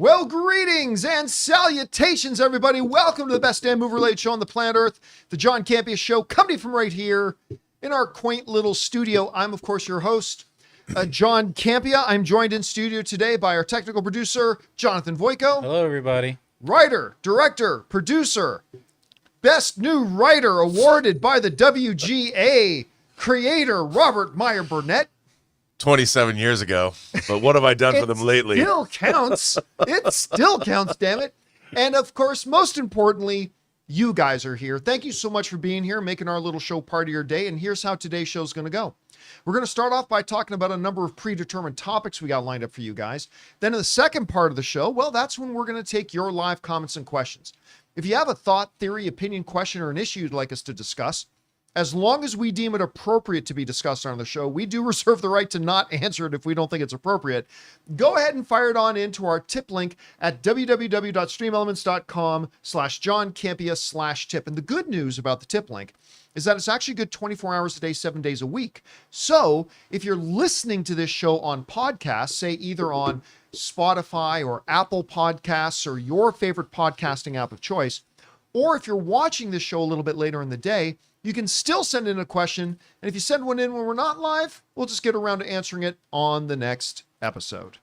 Well, greetings and salutations, everybody. Welcome to the best damn movie-related show on the planet Earth, the John Campea Show, coming from right here in our quaint little studio. I'm, of course, your host, John Campea. I'm joined in studio today by our technical producer, Jonathan Voico. Hello, everybody. Writer, director, producer, best new writer awarded by the WGA, creator, Robert Meyer Burnett. 27 years ago, but what have I done for them lately? It still counts. It still counts, damn it. And of course, most importantly, you guys are here. Thank you so much for being here, making our little show part of your day. And here's how today's show is going to go. We're going to start off by talking about a number of predetermined topics we got lined up for you guys. Then in the second part of the show, well, that's when we're going to take your live comments and questions. If you have a thought, theory, opinion, question, or an issue you'd like us to discuss, as long as we deem it appropriate to be discussed on the show, we do reserve the right to not answer it if we don't think it's appropriate. Go ahead and fire it on into our tip link at www.streamelements.com/JohnCampea/tip. And the good news about the tip link is that it's actually good 24 hours a day, 7 days a week. So if you're listening to this show on podcasts, say either on Spotify or Apple Podcasts or your favorite podcasting app of choice, or if you're watching this show a little bit later in the day, you can still send in a question, and if you send one in when we're not live, we'll just get around to answering it on the next episode.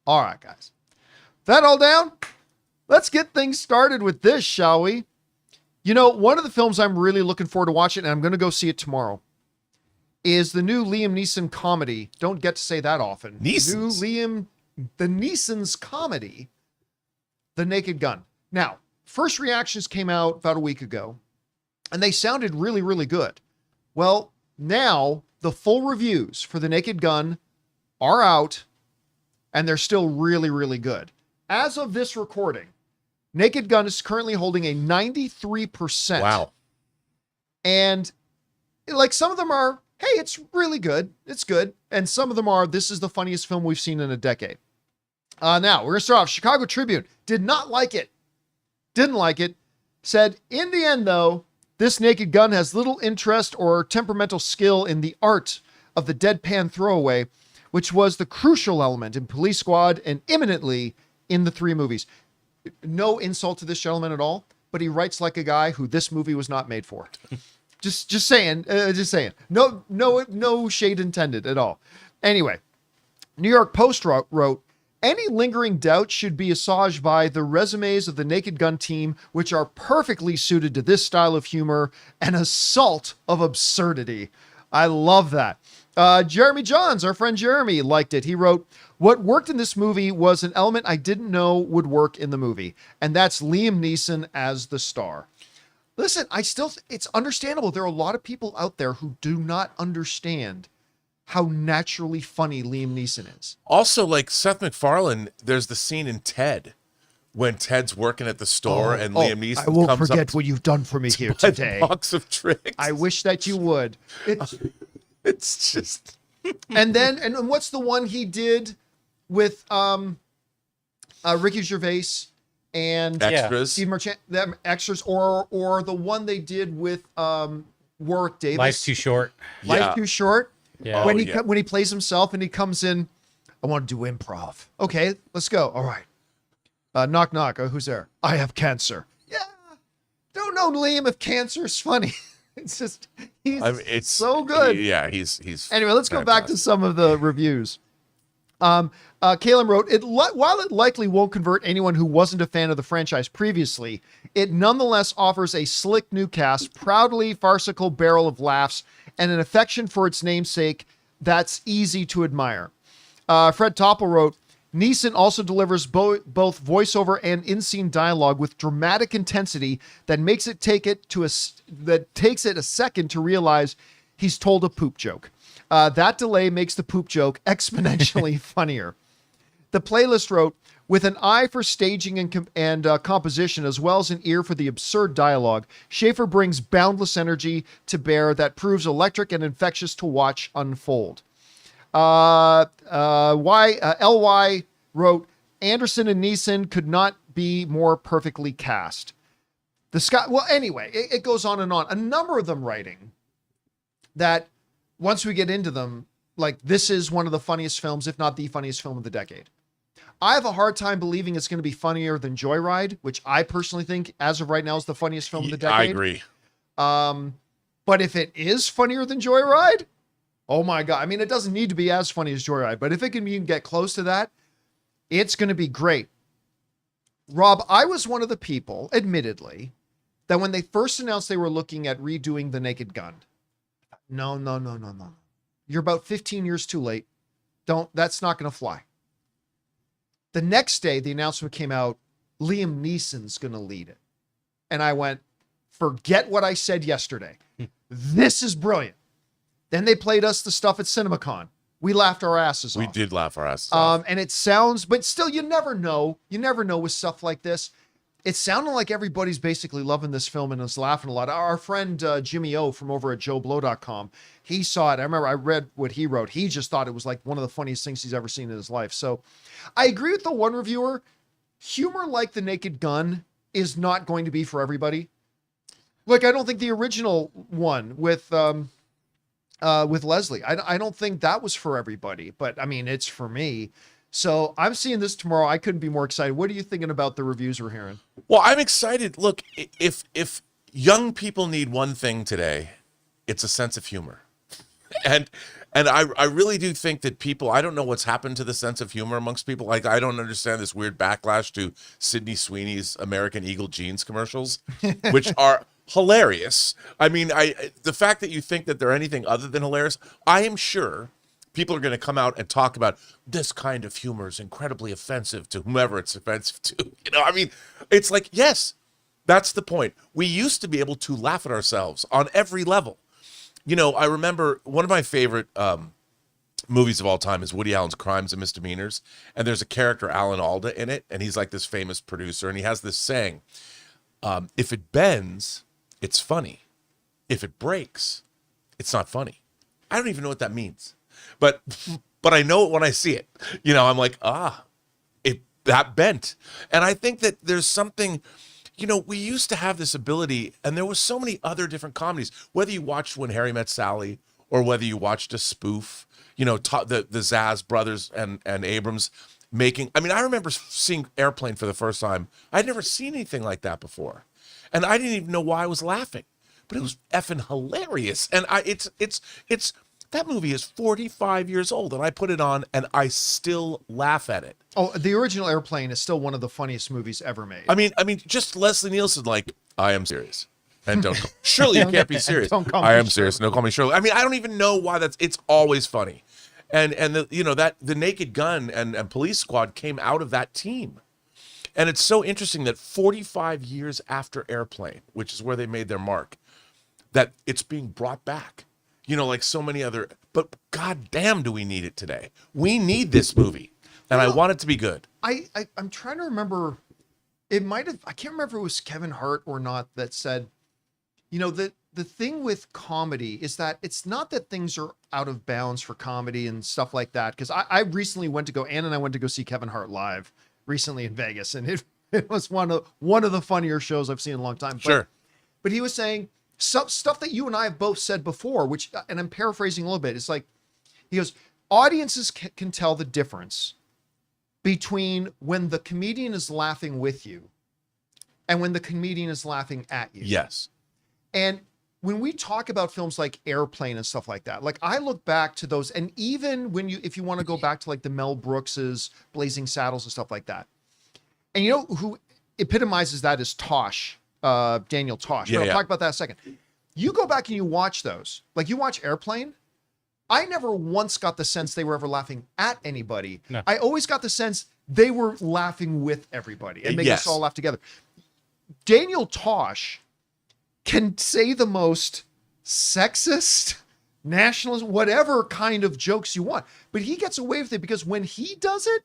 All right, guys. That all down? Let's get things started with this, shall we? You know, one of the films I'm really looking forward to watching, and I'm going to go see it tomorrow, is the new Liam Neeson comedy. Don't get to say that often. Neeson's? The Neeson's comedy, The Naked Gun. Now, first reactions came out about a week ago, and they sounded really, really good. Well, now the full reviews for The Naked Gun are out, and they're still really, really good. As of this recording, Naked Gun is currently holding a 93%. Wow. And like some of them are, hey, it's really good. It's good. And some of them are, this is the funniest film we've seen in a decade. Now, we're going to start off. Chicago Tribune did not like it. Didn't like it. Said, in the end, though, this Naked Gun has little interest or temperamental skill in the art of the deadpan throwaway, which was the crucial element in Police Squad and imminently in the three movies. No insult to this gentleman at all, but he writes like a guy who this movie was not made for. Just saying. No shade intended at all. Anyway, New York Post wrote, any lingering doubt should be assuaged by the resumes of the Naked Gun team, which are perfectly suited to this style of humor, an assault of absurdity. I love that. Jeremy Johns, our friend Jeremy, liked it. He wrote, what worked in this movie was an element I didn't know would work in the movie, and that's Liam Neeson as the star. Listen, it's understandable. There are a lot of people out there who do not understand how naturally funny Liam Neeson is. Also, like Seth MacFarlane, there's the scene in Ted when Ted's working at the store and Liam Neeson I won't comes forget up what you've done for me here buy today. the box of tricks. I wish that you would. It's just... And then, and what's the one he did with Ricky Gervais and Extras. Steve Merchant, them extras, or the one they did with Warwick Davis. Life's Too Short. Life's Too Short. Yeah. When he plays himself and he comes in, I want to do improv. Okay, let's go. All right. Knock, knock. Who's there? I have cancer. Yeah. Don't know, Liam, if cancer is funny. It's just, it's so good. Yeah, he's Anyway, let's go back to some of the reviews. Caleb wrote, while it likely won't convert anyone who wasn't a fan of the franchise previously, it nonetheless offers a slick new cast, proudly farcical barrel of laughs, and an affection for its namesake that's easy to admire. Fred Topple wrote, Neeson also delivers both voiceover and in-scene dialogue with dramatic intensity that takes it a second to realize he's told a poop joke. That delay makes the poop joke exponentially funnier. The Playlist wrote, with an eye for staging and composition, as well as an ear for the absurd dialogue, Schaefer brings boundless energy to bear that proves electric and infectious to watch unfold. LY wrote, Anderson and Neeson could not be more perfectly cast. Well, anyway, it goes on and on. A number of them writing that once we get into them, like, this is one of the funniest films, if not the funniest film of the decade. I have a hard time believing it's going to be funnier than Joyride, which I personally think, as of right now, is the funniest film of the decade. I agree. But if it is funnier than Joyride, oh my God. I mean, it doesn't need to be as funny as Joyride, but if it can even get close to that, it's going to be great. Rob, I was one of the people, admittedly, that when they first announced they were looking at redoing The Naked Gun, no. You're about 15 years too late. That's not going to fly. The next day, the announcement came out, Liam Neeson's going to lead it. And I went, forget what I said yesterday. This is brilliant. Then they played us the stuff at CinemaCon. We laughed our asses off. We did laugh our asses off. And it sounds, but still, you never know. You never know with stuff like this. It sounded like everybody's basically loving this film and is laughing a lot. Our friend Jimmy O from over at JoeBlow.com, he saw it. I remember I read what he wrote. He just thought it was like one of the funniest things he's ever seen in his life. So I agree with the one reviewer. Humor like The Naked Gun is not going to be for everybody. Like, I don't think the original one with Leslie, I don't think that was for everybody, but I mean, it's for me. So I'm seeing this tomorrow. I couldn't be more excited. What are you thinking about the reviews we're hearing? Well, I'm excited. Look, if young people need one thing today, it's a sense of humor. And I really do think that people, I don't know what's happened to the sense of humor amongst people. Like, I don't understand this weird backlash to Sydney Sweeney's American Eagle jeans commercials, which are hilarious. I mean, the fact that you think that they're anything other than hilarious, I am sure people are going to come out and talk about this kind of humor is incredibly offensive to whomever it's offensive to. You know, I mean, it's like, yes, that's the point. We used to be able to laugh at ourselves on every level. You know, I remember one of my favorite movies of all time is Woody Allen's Crimes and Misdemeanors. And there's a character, Alan Alda, in it. And he's like this famous producer. And he has this saying, if it bends, it's funny. If it breaks, it's not funny. I don't even know what that means. But I know it when I see it. You know, I'm like, that bent. And I think that there's something, you know, we used to have this ability, and there was so many other different comedies, whether you watched When Harry Met Sally or whether you watched a spoof, you know, the Zaz brothers and Abrams making. I mean, I remember seeing Airplane for the first time. I'd never seen anything like that before. And I didn't even know why I was laughing, but it was effing hilarious. And it's that movie is 45 years old, and I put it on, and I still laugh at it. Oh, the original Airplane is still one of the funniest movies ever made. I mean, just Leslie Nielsen, like, I am serious, and don't call, surely you can't be serious. I am serious. No, call me Shirley. I mean, I don't even know why it's always funny, and the, you know, that the Naked Gun and Police Squad came out of that team, and it's so interesting that 45 years after Airplane, which is where they made their mark, that it's being brought back. You know, like so many other, but goddamn, do we need it today? We need this movie, and I want it to be good. I'm trying to remember. It might have. I can't remember if it was Kevin Hart or not that said, you know, the thing with comedy is that it's not that things are out of bounds for comedy and stuff like that. Because I recently Ann and I went to go see Kevin Hart live recently in Vegas, and it was one of the funnier shows I've seen in a long time. Sure, but he was saying stuff that you and I have both said before, which, and I'm paraphrasing a little bit. It's like, he goes, audiences can tell the difference between when the comedian is laughing with you and when the comedian is laughing at you. Yes. And when we talk about films like Airplane and stuff like that, like I look back to those, and even if you want to go back to like the Mel Brookses, Blazing Saddles and stuff like that. And you know who epitomizes that is Tosh. Daniel Tosh. Yeah, I'll talk about that in a second. You go back and you watch those. Like you watch Airplane. I never once got the sense they were ever laughing at anybody. No. I always got the sense they were laughing with everybody and making us all laugh together. Daniel Tosh can say the most sexist, nationalist, whatever kind of jokes you want, but he gets away with it because when he does it,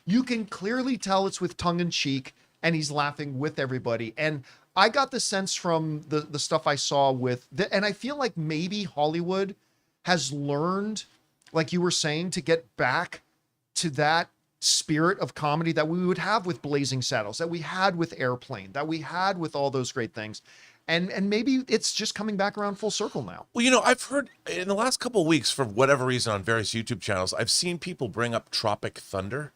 you can clearly tell it's with tongue in cheek and he's laughing with everybody. And I got the sense from the stuff I saw and I feel like maybe Hollywood has learned, like you were saying, to get back to that spirit of comedy that we would have with Blazing Saddles, that we had with Airplane, that we had with all those great things. And maybe it's just coming back around full circle now. Well, you know, I've heard in the last couple of weeks, for whatever reason, on various YouTube channels, I've seen people bring up Tropic Thunder.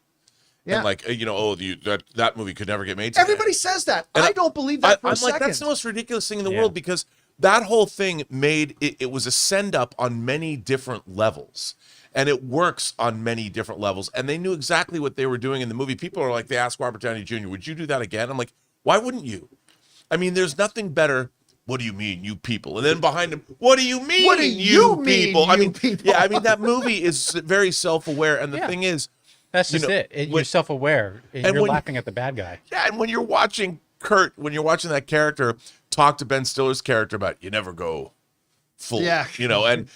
Yeah. And like, that movie could never get made today. Everybody says that. And I don't believe that for a I'm second. like, that's the most ridiculous thing in the world, because that whole thing made it was a send up on many different levels. And it works on many different levels. And they knew exactly what they were doing in the movie. People are like, they asked Robert Downey Jr., would you do that again? I'm like, why wouldn't you? I mean, there's nothing better. What do you mean, you people? And then behind him, what do you mean, What do you mean, people? you people? Yeah, I mean, that movie is very self-aware. And the thing is, that's just you're self-aware. You're laughing at the bad guy. Yeah, and when you're watching that character talk to Ben Stiller's character about, you never go full, and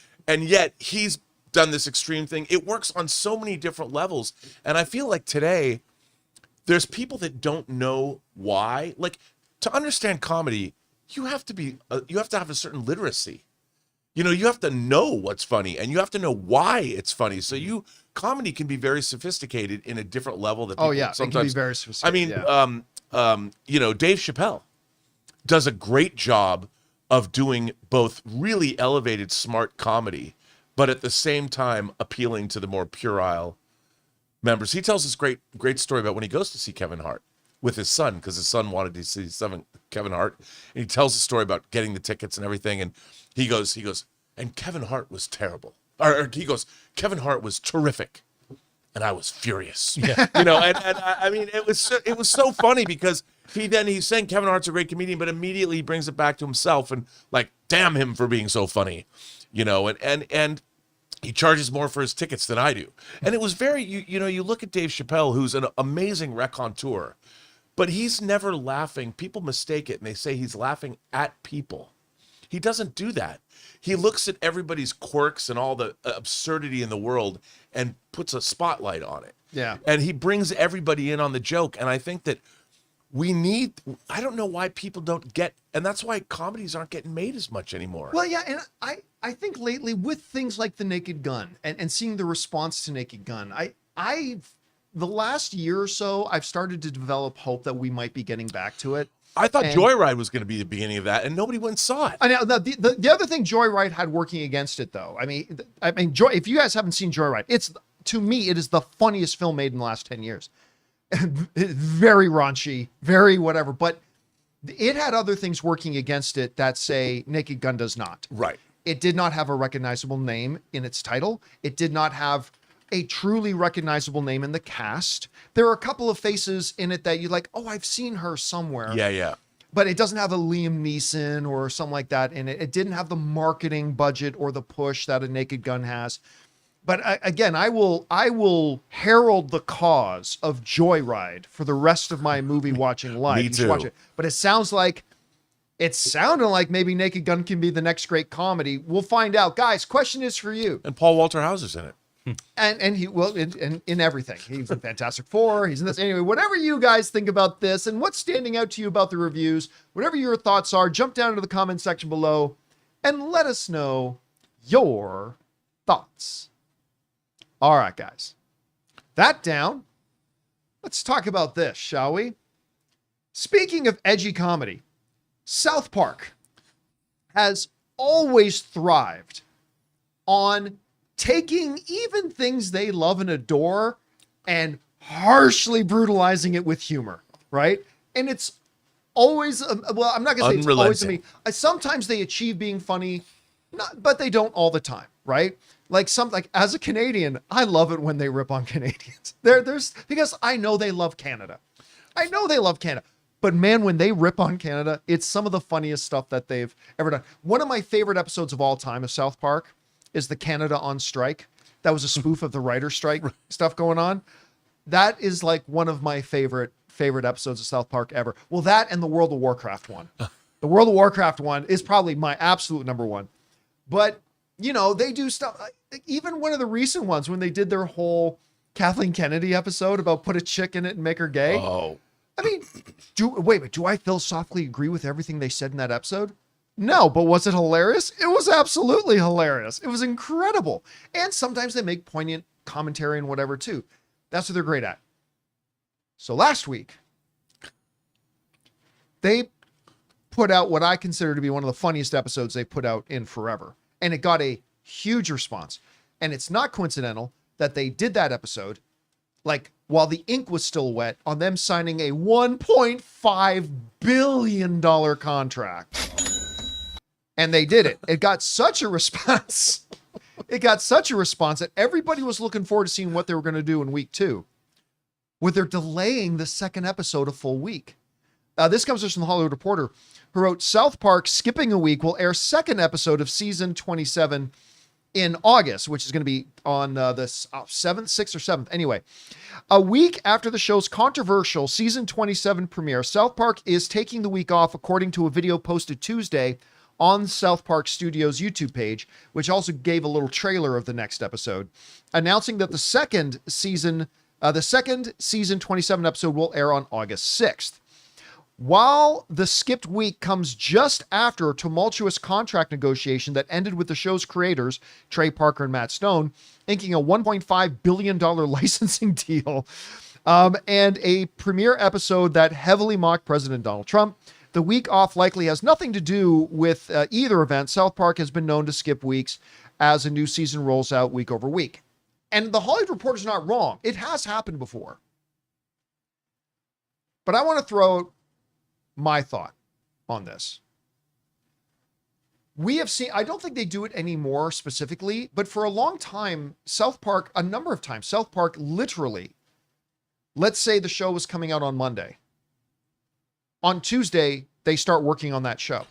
yet he's done this extreme thing. It works on so many different levels. And I feel like today there's people that don't know why. Like, to understand comedy, you have to have a certain literacy. You have to know what's funny, and you have to know why it's funny. So comedy can be very sophisticated in a different level that people it can be very sophisticated. I mean, Dave Chappelle does a great job of doing both really elevated, smart comedy, but at the same time appealing to the more puerile members. He tells this great story about when he goes to see Kevin Hart with his son, because his son wanted to see Kevin Hart. And he tells the story about getting the tickets and everything. And he goes, and Kevin Hart was terrible. Or he goes, Kevin Hart was terrific, and I was furious. Yeah. And I mean, it was so funny, because he's saying Kevin Hart's a great comedian, but immediately he brings it back to himself and like, damn him for being so funny, and he charges more for his tickets than I do. And it was very, you look at Dave Chappelle, who's an amazing raconteur, but he's never laughing. People mistake it and they say he's laughing at people. He doesn't do that. He looks at everybody's quirks and all the absurdity in the world and puts a spotlight on it. Yeah. And he brings everybody in on the joke. And I think that I don't know why people don't get, and that's why comedies aren't getting made as much anymore. Well, yeah, and I think lately with things like The Naked Gun and seeing the response to Naked Gun, the last year or so, I've started to develop hope that we might be getting back to it. I thought Joyride was going to be the beginning of that, and nobody went and saw it. I know the other thing Joyride had working against it, though. I mean, if you guys haven't seen Joyride, to me it is the funniest film made in the last 10 years. Very raunchy, very whatever, but it had other things working against it that say Naked Gun does not. Right. It did not have a recognizable name in its title. It did not have a truly recognizable name in the cast. There are a couple of faces in it that you're like, oh, I've seen her somewhere. Yeah. But it doesn't have a Liam Neeson or something like that in it. It didn't have the marketing budget or the push that a Naked Gun has. But again, I will herald the cause of Joyride for the rest of my movie watching life. Me too. Watch it. But it sounded like maybe Naked Gun can be the next great comedy. We'll find out. Guys, question is for you. And Paul Walter Hauser's in it. And he will in everything. He's in Fantastic Four. He's in this. Anyway, whatever you guys think about this and what's standing out to you about the reviews, whatever your thoughts are, jump down into the comment section below and let us know your thoughts. All right, guys. That down. Let's talk about this, shall we? Speaking of edgy comedy, South Park has always thrived on taking even things they love and adore and harshly brutalizing it with humor, right? And it's always, well, I'm not going to say it's always, I mean, sometimes they achieve being funny, but they don't all the time, right? Like as a Canadian, I love it when they rip on Canadians. Because I know they love Canada. But man, when they rip on Canada, it's some of the funniest stuff that they've ever done. One of my favorite episodes of all time of South Park is the Canada on strike. That was a spoof of the writer's strike stuff going on. That is like one of my favorite episodes of South Park ever. Well, that and the World of Warcraft one. The World of Warcraft one is probably my absolute number one. But, they do stuff. Even one of the recent ones when they did their whole Kathleen Kennedy episode about put a chick in it and make her gay. Oh. I mean, do I philosophically agree with everything they said in that episode? No, but was it hilarious? It was absolutely hilarious. It was incredible. And sometimes they make poignant commentary and whatever too. That's what they're great at. So last week, they put out what I consider to be one of the funniest episodes they put out in forever. And it got a huge response. And it's not coincidental that they did that episode like while the ink was still wet on them signing a $1.5 billion contract. And they did it. It got such a response. It got such a response that everybody was looking forward to seeing what they were going to do in week 2, where they're delaying the second episode a full week. This comes from the Hollywood Reporter, who wrote, South Park skipping a week will air second episode of season 27 in August, which is going to be on the 7th, 6th, or 7th. Anyway, a week after the show's controversial season 27 premiere, South Park is taking the week off, according to a video posted Tuesday on South Park Studios' YouTube page, which also gave a little trailer of the next episode, announcing that the second season 27 episode will air on August 6th. While the skipped week comes just after a tumultuous contract negotiation that ended with the show's creators, Trey Parker and Matt Stone, inking a $1.5 billion licensing deal, and a premiere episode that heavily mocked President Donald Trump, the week off likely has nothing to do with either event. South Park has been known to skip weeks as a new season rolls out week over week. And the Hollywood Reporter's not wrong. It has happened before. But I want to throw my thought on this. We have seen, I don't think they do it anymore specifically, but for a long time, South Park, a number of times, South Park literally, let's say the show was coming out on Monday. On Tuesday, they start working on that show.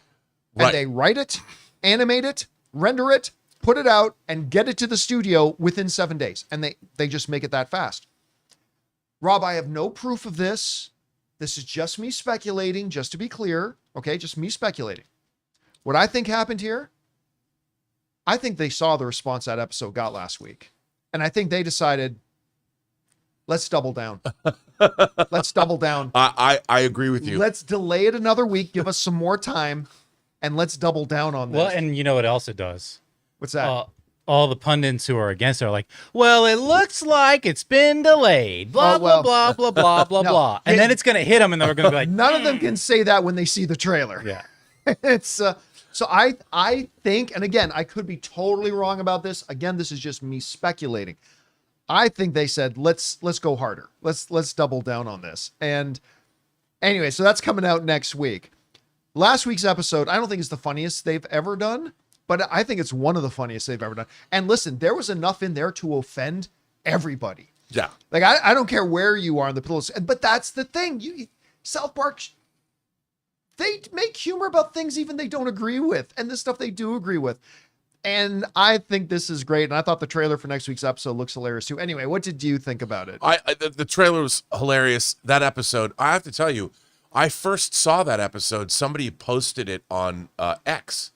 And they write it, animate it, render it, put it out, and get it to the studio within 7 days. And they just make it that fast. Rob, I have no proof of this. This is just me speculating, just to be clear. Okay, just me speculating. What I think happened here, I think they saw the response that episode got last week. And I think they decided, let's double down. Let's double down. I agree with you. Let's delay it another week, give us some more time, and let's double down on this. Well, and you know what else it does? What's that? All the pundits who are against it are like, well, it looks like it's been delayed. Blah, blah, blah, blah, blah, blah, blah. And then it's going to hit them, and they're going to be like... None of them can say that when they see the trailer. Yeah. It's... So I think, and again, I could be totally wrong about this. Again, this is just me speculating. I think they said, let's go harder. Let's double down on this. And anyway, so that's coming out next week. Last week's episode, I don't think is the funniest they've ever done, but I think it's one of the funniest they've ever done. And listen, there was enough in there to offend everybody. Yeah. Like, I don't care where you are on the pillows, but that's the thing. South Park, they make humor about things even they don't agree with, and this stuff they do agree with. And I think this is great. And I thought the trailer for next week's episode looks hilarious too. Anyway, what did you think about it? The trailer was hilarious. That episode, I have to tell you, I first saw that episode. Somebody posted it on X.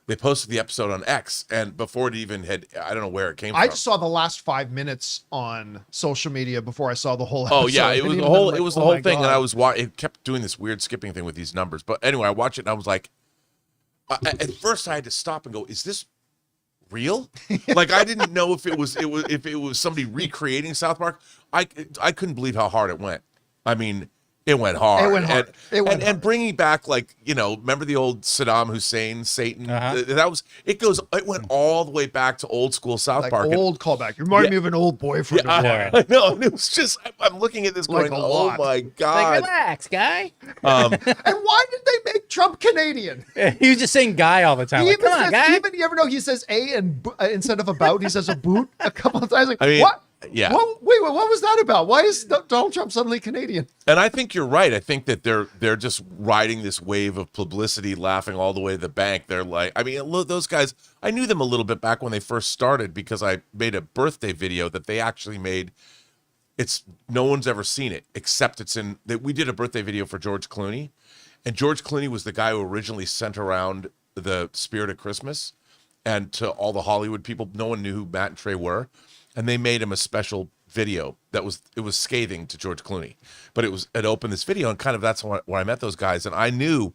They posted the episode on X, and before it even had, I don't know where it came from. I just saw the last 5 minutes on social media before I saw the whole episode. Oh yeah, it was the whole, it was the whole thing, God. and I was it kept doing this weird skipping thing with these numbers. But anyway, I watched it and I was like, at first I had to stop and go, is this real? Like, I didn't know if it was somebody recreating South Park. I couldn't believe how hard it went. I mean, it went hard. It went hard. And bringing back, like, remember the old Saddam Hussein, Satan? Uh-huh. It went all the way back to old school South Park. Old callback. You remind me of an old boyfriend. I know. And it was just, I'm looking at this going, oh my God. Like, relax, guy. And why did they make Trump Canadian? He was just saying guy all the time. Like, come on, guy. Even, you ever know he says a and instead of about, he says a boot a couple of times. Like, I mean, what? Yeah. Wait, what was that about? Why is Donald Trump suddenly Canadian? And I think you're right. I think that they're just riding this wave of publicity, laughing all the way to the bank. They're like, I mean, look, those guys, I knew them a little bit back when they first started because I made a birthday video that they actually made. No one's ever seen it except we did a birthday video for George Clooney, and George Clooney was the guy who originally sent around the Spirit of Christmas and to all the Hollywood people. No one knew who Matt and Trey were. And they made him a special video it was scathing to George Clooney, but it opened this video, and kind of that's where I met those guys. And I knew,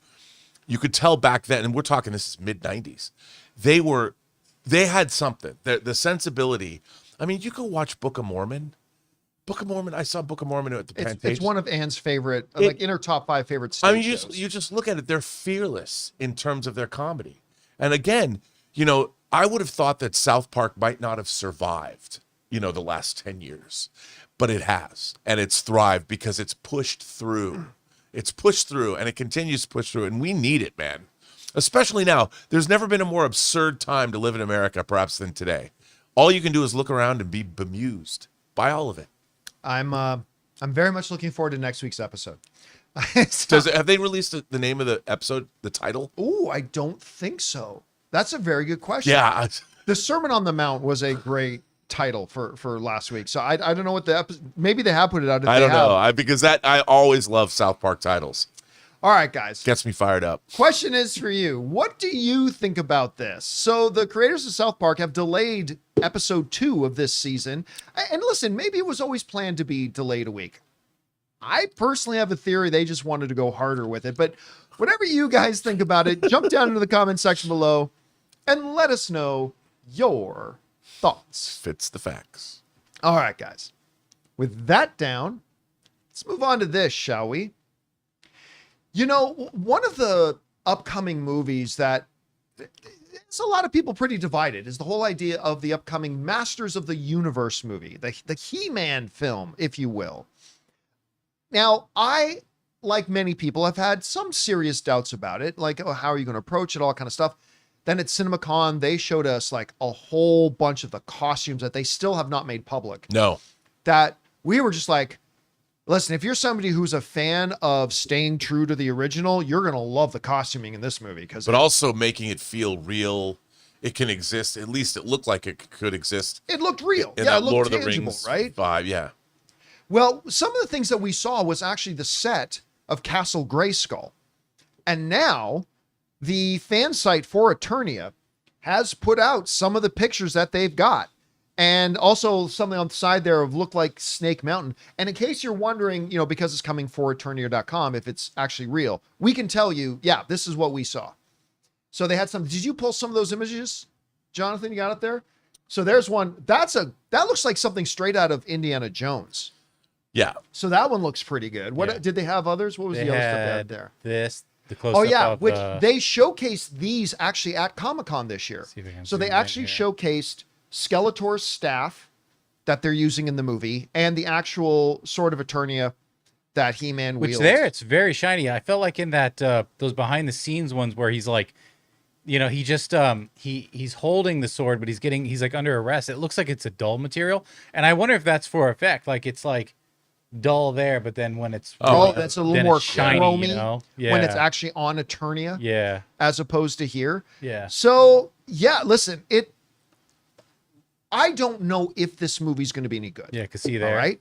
you could tell back then, and we're talking, this is mid 90s. They had something, the sensibility. I mean, you go watch Book of Mormon. I saw Book of Mormon at the Pantage. It's one of Anne's favorite, in her top 5 favorite stage shows. You just look at it. They're fearless in terms of their comedy. And again, I would have thought that South Park might not have survived, the last 10 years. but it has, and it's thrived because it's pushed through. It's pushed through, and it continues to push through, and we need it, man. Especially now. There's never been a more absurd time to live in America, perhaps, than today. All you can do is look around and be bemused by all of it. I'm very much looking forward to next week's episode. Have they released the name of the episode, the title? Oh, I don't think so. That's a very good question. Yeah. The Sermon on the Mount was a great title for last week. So I don't know what the episode, maybe they have put it out. If I don't they have. know. Because I always love South Park titles. All right, guys. Gets me fired up. Question is for you. What do you think about this? So the creators of South Park have delayed episode 2 of this season. And listen, maybe it was always planned to be delayed a week. I personally have a theory they just wanted to go harder with it. But whatever you guys think about it, jump down into the comment section below and let us know your thoughts. Fits the facts. All right, guys. With that down, let's move on to this, shall we? You know, one of the upcoming movies that it's a lot of people pretty divided is the whole idea of the upcoming Masters of the Universe movie, the He-Man film, if you will. Now, I, like many people, have had some serious doubts about it, like, oh, how are you going to approach it, all kind of stuff. Then at CinemaCon, they showed us like a whole bunch of the costumes that they still have not made public. No. That we were just like, listen, if you're somebody who's a fan of staying true to the original, you're going to love the costuming in this movie. But also making it feel real. It can exist. At least it looked like it could exist. It looked real. In Yeah, that it looked Lord tangible, of the Rings right? vibe, yeah. Well, some of the things that we saw was actually the set of Castle Grayskull. And now the fan site for Eternia has put out some of the pictures that they've got. And also something on the side there of look like Snake Mountain. And in case you're wondering, you know, because it's coming for Eternia.com, if it's actually real, we can tell you, yeah, this is what we saw. So they had some, did you pull some of those images? Jonathan, you got it there? So there's one, that looks like something straight out of Indiana Jones. Yeah. So that one looks pretty good. What Yeah. did they have others? What was the other stuff they had there? The close-up Oh yeah, of, which they showcased these actually at Comic-Con this year. So they actually showcased Skeletor's staff that they're using in the movie and the actual Sword of Eternia that He-Man wields. Which there, it's very shiny. I felt like in that those behind-the-scenes ones where he's like, you know, he just he's holding the sword, but he's like under arrest. It looks like it's a dull material, and I wonder if that's for effect. Like it's like dull there, but then when it's that's a little more shiny, chromy, you know? when it's actually on Eternia, yeah, as opposed to here. yeah. So yeah, listen, I don't know if this movie's going to be any good. Yeah, cause see there, All right.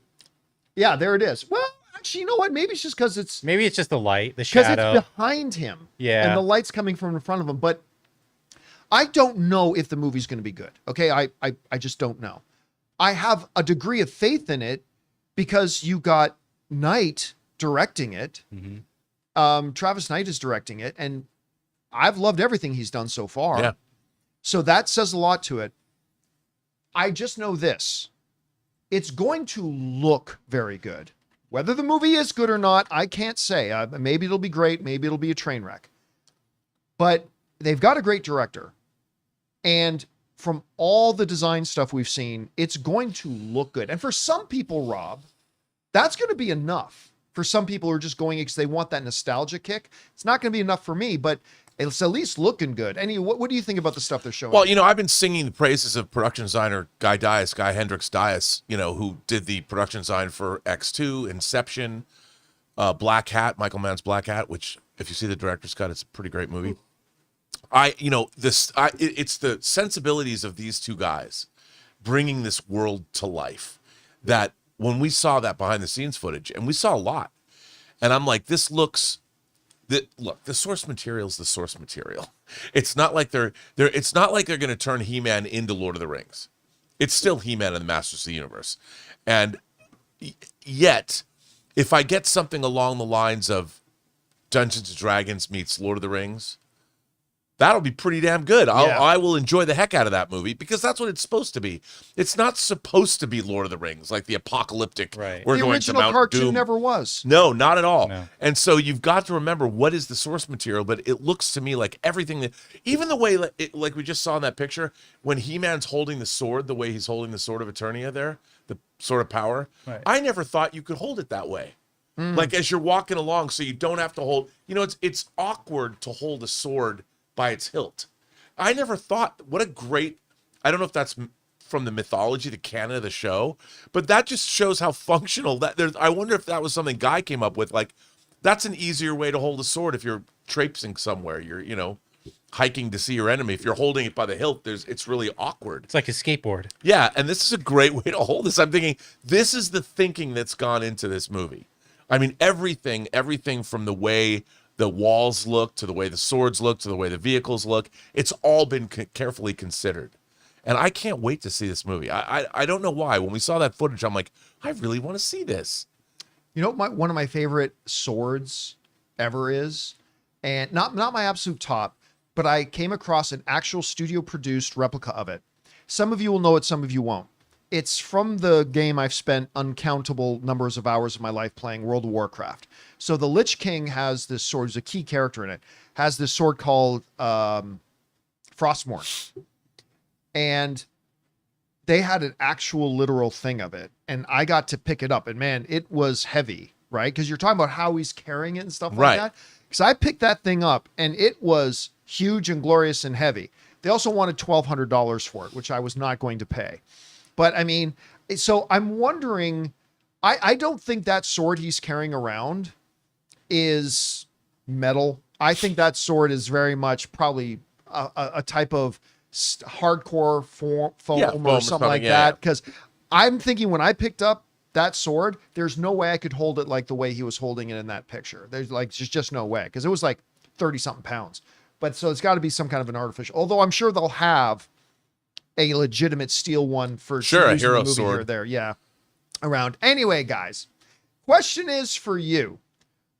Yeah, there it is. Well, actually, you know what? Maybe it's just because it's just the light, the because shadow. it's behind him. Yeah. And the light's coming from in front of him. But I don't know if the movie's going to be good. Okay. I just don't know. I have a degree of faith in it because you got Knight directing it. Mm-hmm. Travis Knight is directing it. And I've loved everything he's done so far. Yeah. So that says a lot to it. I just know this. It's going to look very good. Whether the movie is good or not, I can't say. Maybe it'll be great. Maybe it'll be a train wreck. But they've got a great director. And from all the design stuff we've seen, it's going to look good. And for some people, Rob, that's going to be enough. For some people who are just going because they want that nostalgia kick. It's not going to be enough for me, but it's at least looking good. What do you think about the stuff they're showing? Well, you know, I've been singing the praises of production designer Guy Hendrix Dias, you know, who did the production design for X2, Inception, Black Hat, Michael Mann's Black Hat, which if you see the director's cut, it's a pretty great movie. It's the sensibilities of these two guys bringing this world to life that when we saw that behind the scenes footage, and we saw a lot, and I'm like, look, the source material is the source material. It's not like they're going to turn He-Man into Lord of the Rings. It's still He-Man and the Masters of the Universe. And yet, if I get something along the lines of Dungeons and Dragons meets Lord of the Rings, that'll be pretty damn good. I will enjoy the heck out of that movie because that's what it's supposed to be. It's not supposed to be Lord of the Rings, like the apocalyptic. Right. We're the going original to Mount cartoon Doom. never was. No, not at all. No. And so you've got to remember what is the source material, but it looks to me like everything that, even the way, like we just saw in that picture, when He-Man's holding the sword, the way he's holding the Sword of Eternia there, sort of power. Right. I never thought you could hold it that way. Like as you're walking along, so you don't have to hold. You know, it's awkward to hold a sword by its hilt. I never thought. What a great. I don't know if that's from the mythology, the canon of the show, but that just shows how functional that. I wonder if that was something Guy came up with. Like, that's an easier way to hold a sword if you're traipsing somewhere. You're hiking to see your enemy. If you're holding it by the hilt, it's really awkward. It's like a skateboard. Yeah, and this is a great way to hold this. I'm thinking this is the thinking that's gone into this movie. I mean, everything from the way the walls look to the way the swords look to the way the vehicles look, it's all been carefully considered. And I can't wait to see this movie. I don't know why. When we saw that footage, I'm like, I really want to see this. You know what one of my favorite swords ever is? And not my absolute top, but I came across an actual studio-produced replica of it. Some of you will know it, some of you won't. It's from the game I've spent uncountable numbers of hours of my life playing, World of Warcraft. So the Lich King has this sword, there's a key character in it, has this sword called Frostmourne. And they had an actual literal thing of it. And I got to pick it up. And man, it was heavy, right? Because you're talking about how he's carrying it and stuff like that. Because I picked that thing up and it was huge and glorious and heavy. They also wanted $1,200 for it, which I was not going to pay. But I mean, so I'm wondering, I don't think that sword he's carrying around is metal. I think that sword is very much probably a type of hardcore foam or something like that. Because I'm thinking when I picked up that sword, there's no way I could hold it like the way he was holding it in that picture. There's like just no way, because it was like 30 something pounds. But so it's got to be some kind of an artificial, although I'm sure they'll have a legitimate steel one for sure, a hero the sword here or there. Yeah. Around. Anyway, guys, question is for you.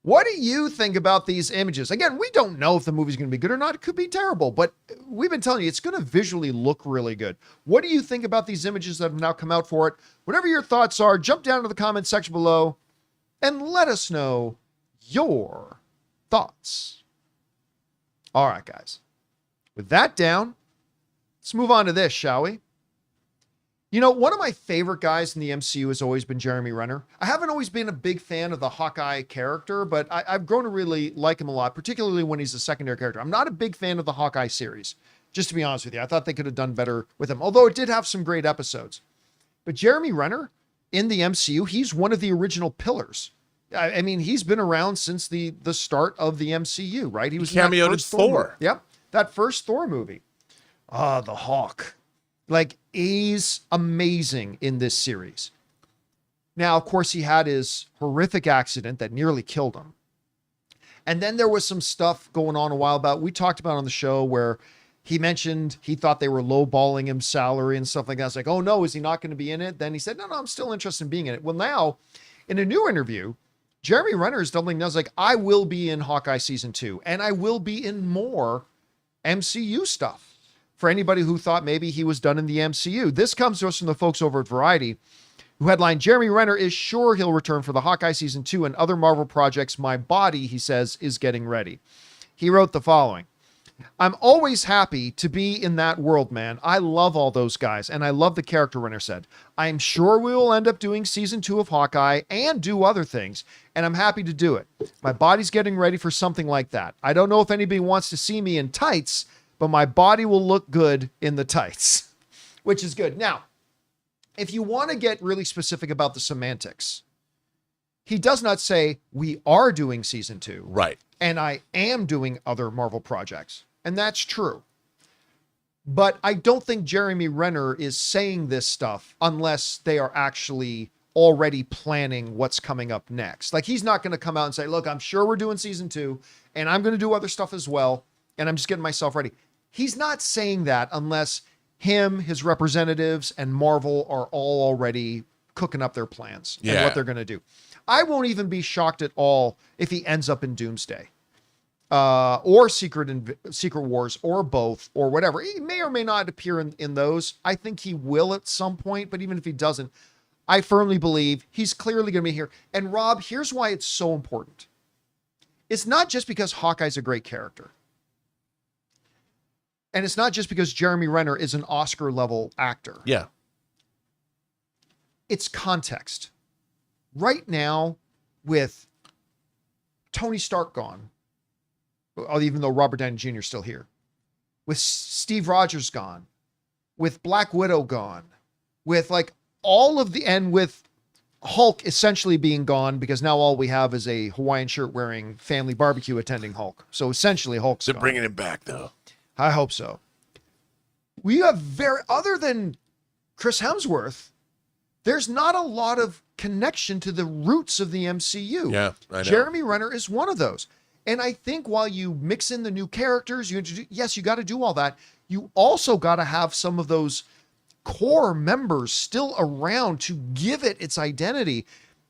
What do you think about these images? Again, we don't know if the movie's going to be good or not. It could be terrible, but we've been telling you it's going to visually look really good. What do you think about these images that have now come out for it? Whatever your thoughts are, jump down to the comment section below and let us know your thoughts. All right, guys. With that down, let's move on to this, shall we? You know, one of my favorite guys in the MCU has always been Jeremy Renner. I haven't always been a big fan of the Hawkeye character, but I've grown to really like him a lot, particularly when he's a secondary character. I'm not a big fan of the Hawkeye series, just to be honest with you. I thought they could have done better with him, although it did have some great episodes. But Jeremy Renner in the MCU, he's one of the original pillars. I mean, he's been around since the start of the MCU, right? He was cameoed in Thor. Yep, that first Thor movie. The Hawk. Like, he's amazing in this series. Now, of course, he had his horrific accident that nearly killed him. And then there was some stuff going on a while back. We talked about on the show where he mentioned he thought they were lowballing him salary and stuff like that. I was like, oh no, is he not going to be in it? Then he said, no, I'm still interested in being in it. Well, now, in a new interview, Jeremy Renner is doubling down. Like, I will be in Hawkeye season 2, and I will be in more MCU stuff. For anybody who thought maybe he was done in the MCU. This comes to us from the folks over at Variety, who headlined, Jeremy Renner is sure he'll return for the Hawkeye season 2 and other Marvel projects. My body, he says, is getting ready. He wrote the following. I'm always happy to be in that world, man. I love all those guys, and I love the character, Renner said. I'm sure we will end up doing season 2 of Hawkeye and do other things, and I'm happy to do it. My body's getting ready for something like that. I don't know if anybody wants to see me in tights, but my body will look good in the tights, which is good. Now, if you want to get really specific about the semantics, he does not say we are doing season 2. Right. And I am doing other Marvel projects. And that's true. But I don't think Jeremy Renner is saying this stuff unless they are actually already planning what's coming up next. Like, he's not going to come out and say, look, I'm sure we're doing season 2 and I'm going to do other stuff as well. And I'm just getting myself ready. He's not saying that unless him, his representatives, and Marvel are all already cooking up their plans and what they're going to do. I won't even be shocked at all if he ends up in Doomsday or Secret Wars or both or whatever. He may or may not appear in those. I think he will at some point, but even if he doesn't, I firmly believe he's clearly going to be here. And Rob, here's why it's so important. It's not just because Hawkeye's a great character. And it's not just because Jeremy Renner is an Oscar-level actor. Yeah. it's context. Right now, with Tony Stark gone, even though Robert Downey Jr. is still here, with Steve Rogers gone, with Black Widow gone, with like all of and with Hulk essentially being gone, because now all we have is a Hawaiian shirt wearing family barbecue attending Hulk. So essentially Hulk's They're gone. bringing him back though. I hope so. We have other than Chris Hemsworth, there's not a lot of connection to the roots of the MCU. Yeah, I know. Jeremy Renner is one of those. And I think while you mix in the new characters, yes, you got to do all that. You also got to have some of those core members still around to give it its identity.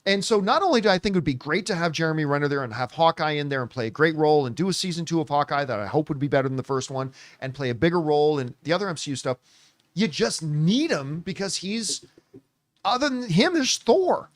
And so not only do I think it would be great to have Jeremy Renner there and have Hawkeye in there and play a great role and do a season 2 of Hawkeye that I hope would be better than the first one and play a bigger role in the other MCU stuff, you just need him because other than him, there's Thor.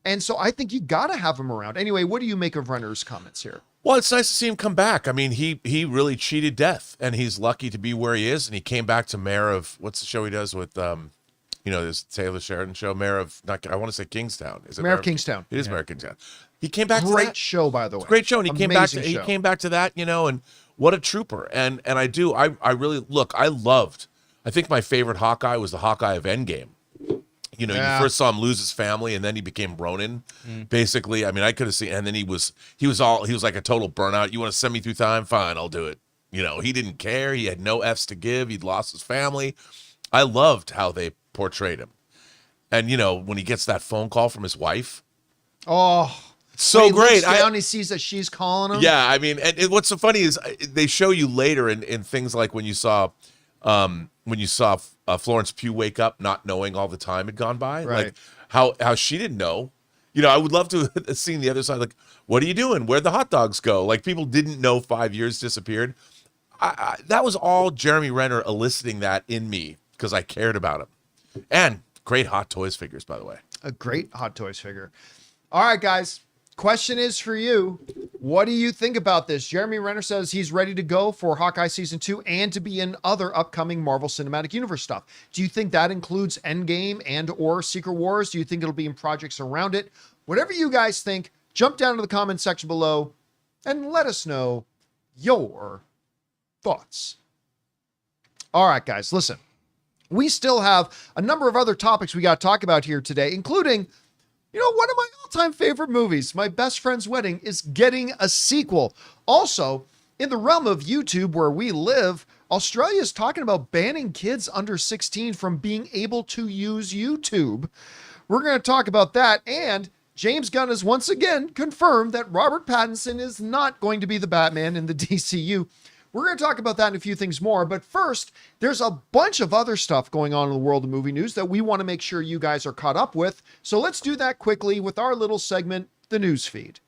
And so I think you got to have him around. Anyway, what do you make of Renner's comments here? Well, it's nice to see him come back. I mean, he really cheated death, and he's lucky to be where he is. And he came back to Mayor of, what's the show he does with, this Taylor Sheridan show, Mayor of, I want to say Kingstown. Is it Mayor of Kingstown? It is Mayor of Kingstown. He came back to that. Great show, by the way. Great show, and he came back to that, and what a trooper. And I really look. I think my favorite Hawkeye was the Hawkeye of Endgame. You first saw him lose his family, and then he became Ronin. Basically, I mean, I could have seen, and then he was like a total burnout. You want to send me through time? Fine, I'll do it. He didn't care. He had no F's to give. He'd lost his family. I loved how they portrayed him. And when he gets that phone call from his wife, so great. Looks down, he sees that she's calling him. Yeah, I mean, and what's so funny is they show you later in things like when you saw Florence Pugh wake up not knowing all the time had gone by, right. like how she didn't know. I would love to have seen the other side. Like, what are you doing? Where'd the hot dogs go? Like, people didn't know 5 years disappeared. That was all Jeremy Renner eliciting that in me because I cared about him. And great Hot Toys figures, by the way. A great Hot Toys figure. All right, guys. Question is for you. What do you think about this? Jeremy Renner says he's ready to go for Hawkeye Season 2 and to be in other upcoming Marvel Cinematic Universe stuff. Do you think that includes Endgame and or Secret Wars? Do you think it'll be in projects around it? Whatever you guys think, jump down to the comment section below and let us know your thoughts. All right, guys, listen. We still have a number of other topics we got to talk about here today, including one of my all-time favorite movies, My Best Friend's Wedding, is getting a sequel. Also, in the realm of YouTube where we live, Australia is talking about banning kids under 16 from being able to use YouTube. We're going to talk about that, and James Gunn has once again confirmed that Robert Pattinson is not going to be the Batman in the DCU. We're going to talk about that and a few things more. But first, there's a bunch of other stuff going on in the world of movie news that we want to make sure you guys are caught up with. So let's do that quickly with our little segment, The News Feed.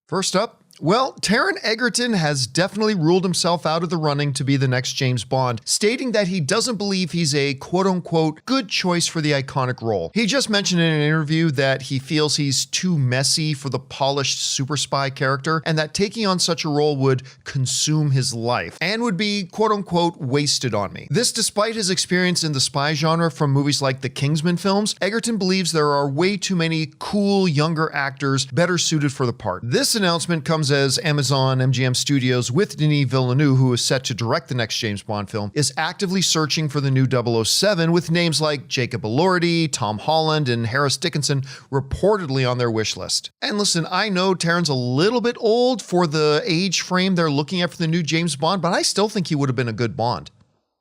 First up, well, Taron Egerton has definitely ruled himself out of the running to be the next James Bond, stating that he doesn't believe he's a quote-unquote good choice for the iconic role. He just mentioned in an interview that he feels he's too messy for the polished super spy character and that taking on such a role would consume his life and would be quote-unquote wasted on me. This despite his experience in the spy genre from movies like the Kingsman films, Egerton believes there are way too many cool younger actors better suited for the part. This announcement comes as Amazon MGM Studios, with Denis Villeneuve, who is set to direct the next James Bond film, is actively searching for the new 007 with names like Jacob Elordi, Tom Holland, and Harris Dickinson reportedly on their wish list. And listen, I know Taron's a little bit old for the age frame they're looking at for the new James Bond, but I still think he would have been a good Bond.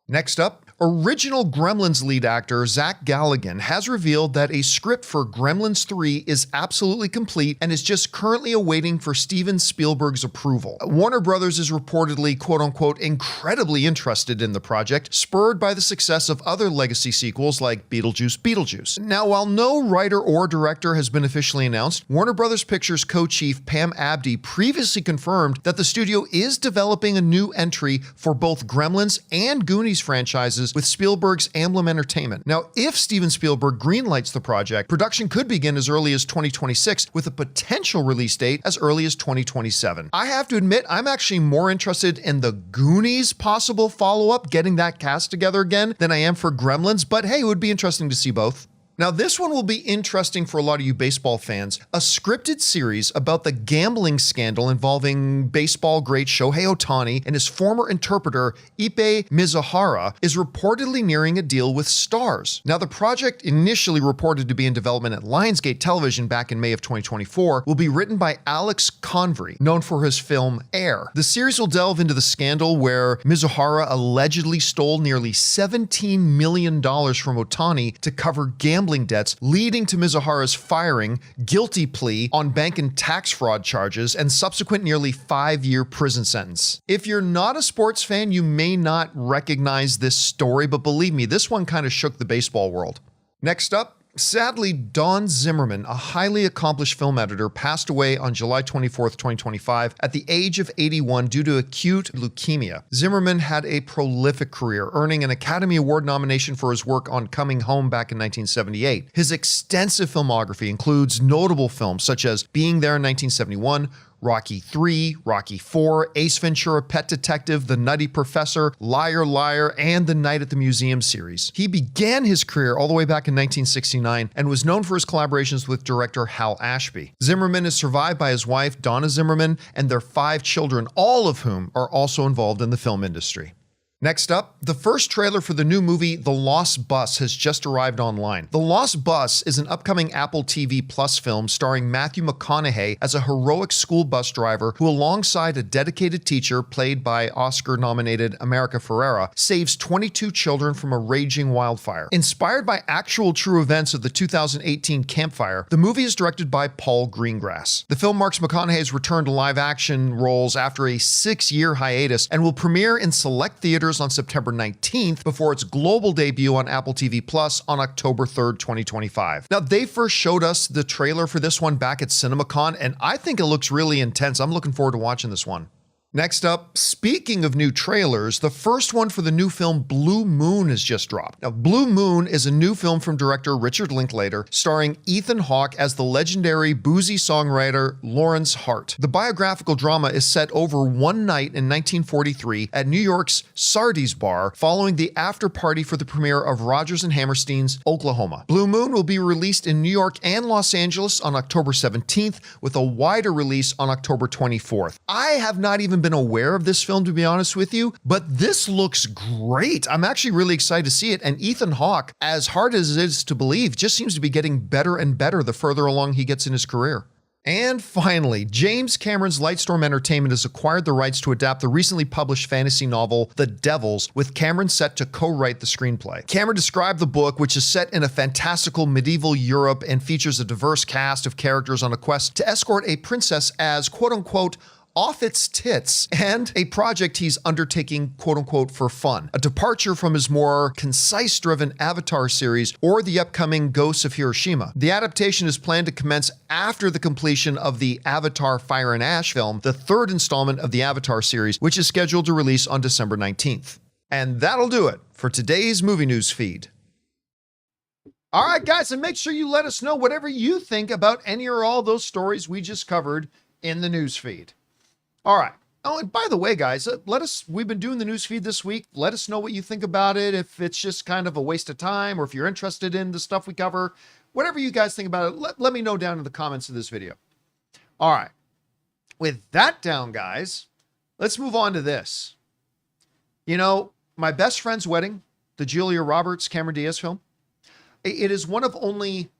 Next up, original Gremlins lead actor Zach Galligan has revealed that a script for Gremlins 3 is absolutely complete and is just currently awaiting for Steven Spielberg's approval. Warner Brothers is reportedly quote-unquote incredibly interested in the project, spurred by the success of other legacy sequels like Beetlejuice. Now, while no writer or director has been officially announced, Warner Brothers Pictures co-chief Pam Abdi previously confirmed that the studio is developing a new entry for both Gremlins and Goonies franchises with Spielberg's Amblin Entertainment. Now, if Steven Spielberg greenlights the project, production could begin as early as 2026 with a potential release date as early as 2027. I have to admit, I'm actually more interested in the Goonies possible follow-up, getting that cast together again, than I am for Gremlins, but hey, it would be interesting to see both. Now, this one will be interesting for a lot of you baseball fans. A scripted series about the gambling scandal involving baseball great Shohei Ohtani and his former interpreter, Ippei Mizuhara, is reportedly nearing a deal with Starz. Now, the project, initially reported to be in development at Lionsgate Television back in May of 2024, will be written by Alex Convery, known for his film Air. The series will delve into the scandal where Mizuhara allegedly stole nearly $17 million from Ohtani to cover gambling debts, leading to Mizuhara's firing, guilty plea on bank and tax fraud charges, and subsequent nearly 5-year prison sentence. If you're not a sports fan, you may not recognize this story, but believe me, this one kind of shook the baseball world. Next up, sadly, Don Zimmerman, a highly accomplished film editor, passed away on July 24th, 2025, at the age of 81 due to acute leukemia. Zimmerman had a prolific career, earning an Academy Award nomination for his work on Coming Home back in 1978. His extensive filmography includes notable films such as Being There in 1971, Rocky III, Rocky IV, Ace Ventura, Pet Detective, The Nutty Professor, Liar Liar, and The Night at the Museum series. He began his career all the way back in 1969 and was known for his collaborations with director Hal Ashby. Zimmerman is survived by his wife, Donna Zimmerman, and their 5 children, all of whom are also involved in the film industry. Next up, the first trailer for the new movie The Lost Bus has just arrived online. The Lost Bus is an upcoming Apple TV Plus film starring Matthew McConaughey as a heroic school bus driver who, alongside a dedicated teacher played by Oscar-nominated America Ferrera, saves 22 children from a raging wildfire. Inspired by actual true events of the 2018 Camp Fire, the movie is directed by Paul Greengrass. The film marks McConaughey's return to live-action roles after a 6-year hiatus and will premiere in select theaters on September 19th before its global debut on Apple TV Plus on October 3rd, 2025. Now, they first showed us the trailer for this one back at CinemaCon, and I think it looks really intense. I'm looking forward to watching this one. Next up, speaking of new trailers, the first one for the new film Blue Moon has just dropped. Now, Blue Moon is a new film from director Richard Linklater, starring Ethan Hawke as the legendary boozy songwriter Lawrence Hart. The biographical drama is set over one night in 1943 at New York's Sardi's Bar, following the after party for the premiere of Rodgers and Hammerstein's Oklahoma. Blue Moon will be released in New York and Los Angeles on October 17th, with a wider release on October 24th. I have not even been aware of this film, to be honest with you, but this looks great. I'm actually really excited to see it, and Ethan Hawke, as hard as it is to believe, just seems to be getting better and better the further along he gets in his career. And finally, James Cameron's Lightstorm Entertainment has acquired the rights to adapt the recently published fantasy novel The Devils, with Cameron set to co-write the screenplay. Cameron described the book, which is set in a fantastical medieval Europe and features a diverse cast of characters on a quest to escort a princess as quote-unquote off its tits, and a project he's undertaking quote-unquote for fun, a departure from his more concise-driven Avatar series or the upcoming Ghosts of Hiroshima. The adaptation is planned to commence after the completion of the Avatar Fire and Ash film, the 3rd installment of the Avatar series, which is scheduled to release on December 19th. And that'll do it for today's movie news feed. All right, guys, and make sure you let us know whatever you think about any or all those stories we just covered in the news feed. All right. Oh, and by the way, guys, we've been doing the news feed this week. Let us know what you think about it, if it's just kind of a waste of time, or if you're interested in the stuff we cover. Whatever you guys think about it, let me know down in the comments of this video. All right. With that down, guys, let's move on to this. You know, My Best Friend's Wedding, the Julia Roberts, Cameron Diaz film, it is one of only,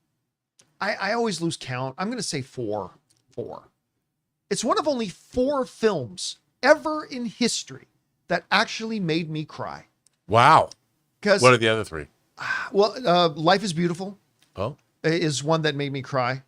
I always lose count. I'm going to say four. It's one of only 4 films ever in history that actually made me cry. Wow. Because what are the other 3? Well, Life is Beautiful. Oh, Is one that made me cry.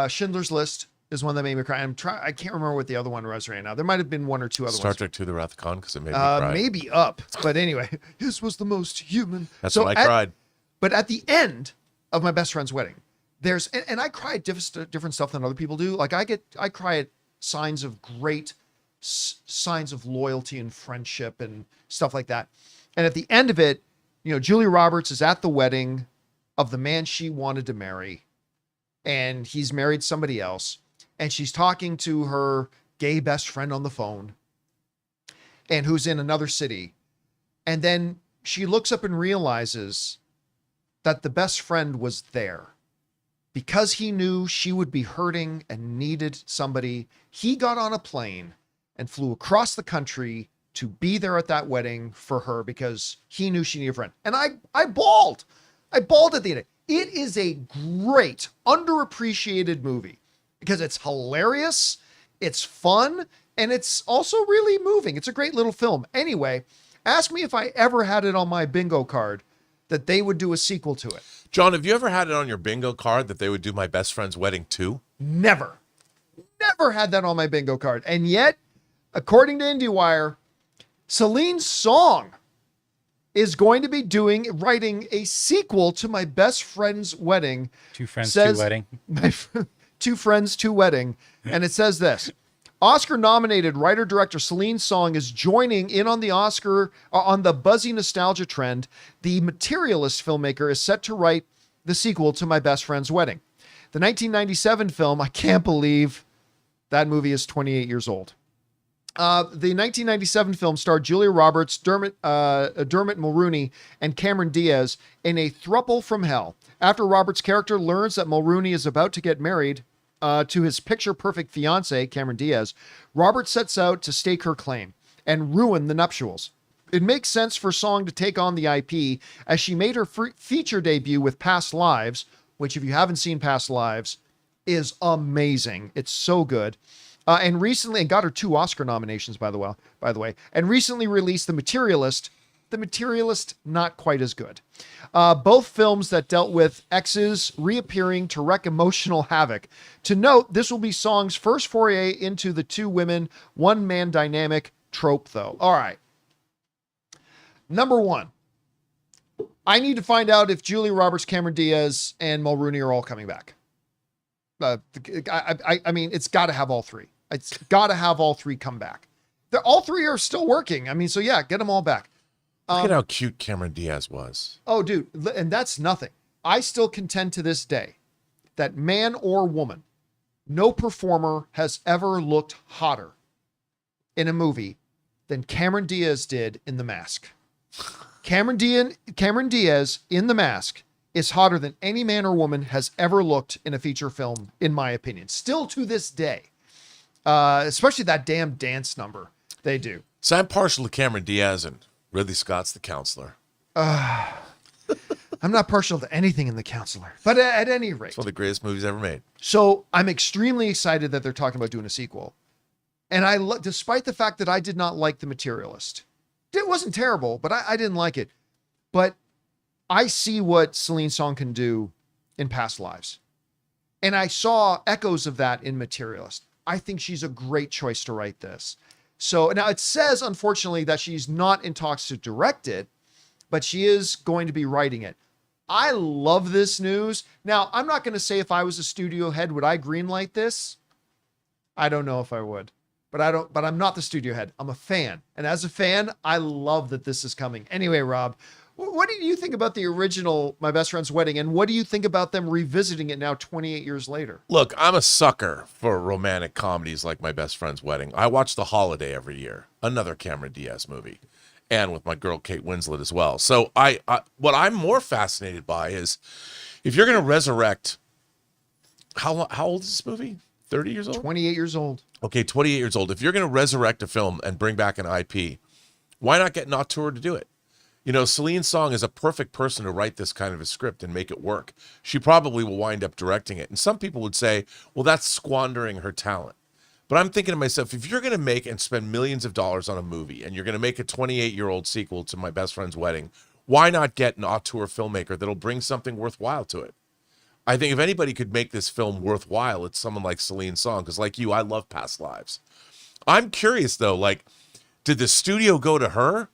Schindler's List is one that made me cry. I can't remember what the other one was right now. There might have been 1 or 2 other Star ones. Trek II: The Wrath of Khan, because it made me cry. Maybe Up, but anyway, this was the most human. That's when I cried. But at the end of My Best Friend's Wedding, and I cry at different stuff than other people do. Like I cry at signs of great signs of loyalty and friendship and stuff like that. And at the end of it, you know, Julia Roberts is at the wedding of the man she wanted to marry, and he's married somebody else, and she's talking to her gay best friend on the phone, and who's in another city. And then she looks up and realizes that the best friend was there. Because he knew she would be hurting and needed somebody, he got on a plane and flew across the country to be there at that wedding for her because he knew she needed a friend. And I bawled. I bawled at the end. It is a great, underappreciated movie because it's hilarious, it's fun, and it's also really moving. It's a great little film. Anyway, ask me if I ever had it on my bingo card that they would do a sequel to it. John, have you ever had it on your bingo card that they would do My Best Friend's Wedding 2? Never had that on my bingo card. And yet, according to IndieWire, Celine's Song is going to be writing a sequel to My Best Friend's Wedding. Two Friends, Two Wedding. Two Friends, Two Wedding. And it says this: Oscar-nominated writer-director Celine Song is joining in on the on the buzzy nostalgia trend. The Materialist filmmaker is set to write the sequel to My Best Friend's Wedding. The 1997 film, I can't believe that movie is 28 years old. The 1997 film starred Julia Roberts, Dermot Mulroney, and Cameron Diaz in a throuple from hell. After Roberts' character learns that Mulroney is about to get married to his picture-perfect fiancée, Cameron Diaz, Roberts sets out to stake her claim and ruin the nuptials. It makes sense for Song to take on the IP as she made her feature debut with Past Lives, which, if you haven't seen Past Lives, is amazing. It's so good. And recently, and got her 2 Oscar nominations, by the way, and recently released The Materialist. The Materialist, not quite as good. Both films that dealt with exes reappearing to wreak emotional havoc. To note, this will be Song's first foray into the 2 women, 1 man dynamic trope, though. All right. Number 1. I need to find out if Julia Roberts, Cameron Diaz, and Mulroney are all coming back. I mean, it's got to have all 3. It's got to have all 3 come back. All 3 are still working. I mean, so yeah, get them all back. Look at how cute Cameron Diaz was. Oh, dude. And that's nothing. I still contend to this day that man or woman, no performer has ever looked hotter in a movie than Cameron Diaz did in The Mask. Cameron Diaz in The Mask is hotter than any man or woman has ever looked in a feature film, in my opinion. Still to this day. Especially that damn dance number they do. So I'm partial to Cameron Diaz and Ridley Scott's The Counselor. I'm not partial to anything in The Counselor, but at any rate. It's one of the greatest movies ever made. So I'm extremely excited that they're talking about doing a sequel. And despite the fact that I did not like The Materialist, it wasn't terrible, but I didn't like it. But I see what Celine Song can do in Past Lives. And I saw echoes of that in Materialist. I think she's a great choice to write this. So now it says, unfortunately, that she's not in talks to direct it, but she is going to be writing it. I love this news. Now, I'm not going to say if I was a studio head, would I greenlight this? I don't know if I would, but I'm not the studio head. I'm a fan. And as a fan, I love that this is coming. Anyway, Rob, what do you think about the original My Best Friend's Wedding? And what do you think about them revisiting it now 28 years later? Look, I'm a sucker for romantic comedies like My Best Friend's Wedding. I watch The Holiday every year, another Cameron Diaz movie, and with my girl Kate Winslet as well. So what I'm more fascinated by is if you're going to resurrect, how old is this movie? 30 years old? 28 years old. Okay, 28 years old. If you're going to resurrect a film and bring back an IP, why not get an auteur to do it? You know, Celine Song is a perfect person to write this kind of a script and make it work. She probably will wind up directing it. And some people would say, well, that's squandering her talent. But I'm thinking to myself, if you're going to make and spend millions of dollars on a movie and you're going to make a 28-year-old sequel to My Best Friend's Wedding, why not get an auteur filmmaker that'll bring something worthwhile to it? I think if anybody could make this film worthwhile, it's someone like Celine Song, because like you, I love Past Lives. I'm curious, though, like, did the studio go to her?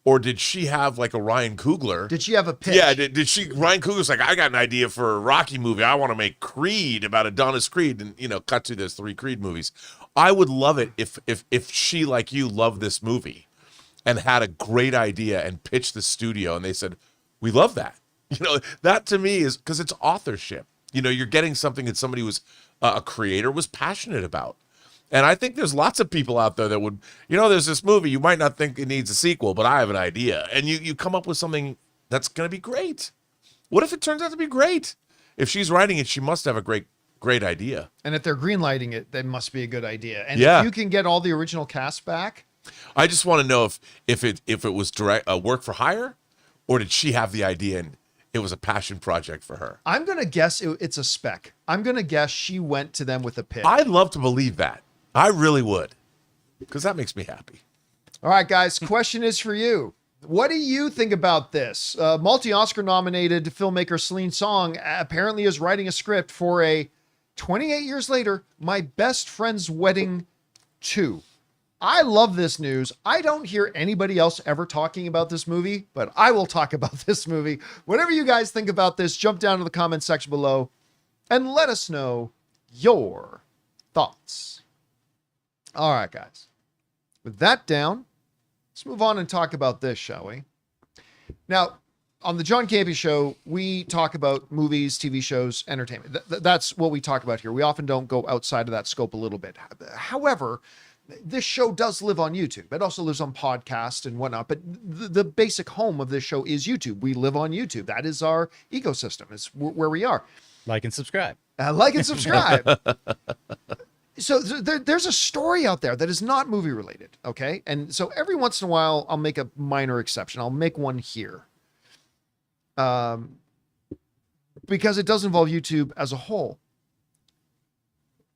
Or did she have like a Ryan Coogler? Did she have a pitch? Yeah, did she? Ryan Coogler's like, I got an idea for a Rocky movie. I want to make Creed about Adonis Creed, and cut to there's 3 Creed movies. I would love it if she, like you, loved this movie and had a great idea and pitched the studio, and they said, we love that. That to me is because it's authorship. You're getting something that somebody was a creator was passionate about. And I think there's lots of people out there that would, there's this movie, you might not think it needs a sequel, but I have an idea. And you come up with something that's going to be great. What if it turns out to be great? If she's writing it, she must have a great idea. And if they're greenlighting it, that must be a good idea. And Yeah. if you can get all the original cast back, I just want to know if it was direct work for hire, or did she have the idea and it was a passion project for her? I'm going to guess it's a spec. I'm going to guess she went to them with a pitch. I'd love to believe that. I really would, because that makes me happy. All right, guys, question is for you. What do you think about this? Multi-Oscar nominated filmmaker Celine Song apparently is writing a script for a 28 years later, My Best Friend's Wedding 2. I love this news. I don't hear anybody else ever talking about this movie, but I will talk about this movie. Whatever you guys think about this, jump down to the comment section below and let us know your thoughts. All right, guys. With that down, let's move on and talk about this, shall we? Now, on the John Campea Show, we talk about movies, TV shows, entertainment. That's what we talk about here. We often don't go outside of that scope a little bit. However, this show does live on YouTube. It also lives on podcast and whatnot, but the basic home of this show is YouTube. We live on YouTube. That is our ecosystem. It's where we are. Like and subscribe. Like and subscribe. So there's a story out there that is not movie related, okay? And so every once in a while, I'll make a minor exception. I'll make one here. Because it does involve YouTube as a whole.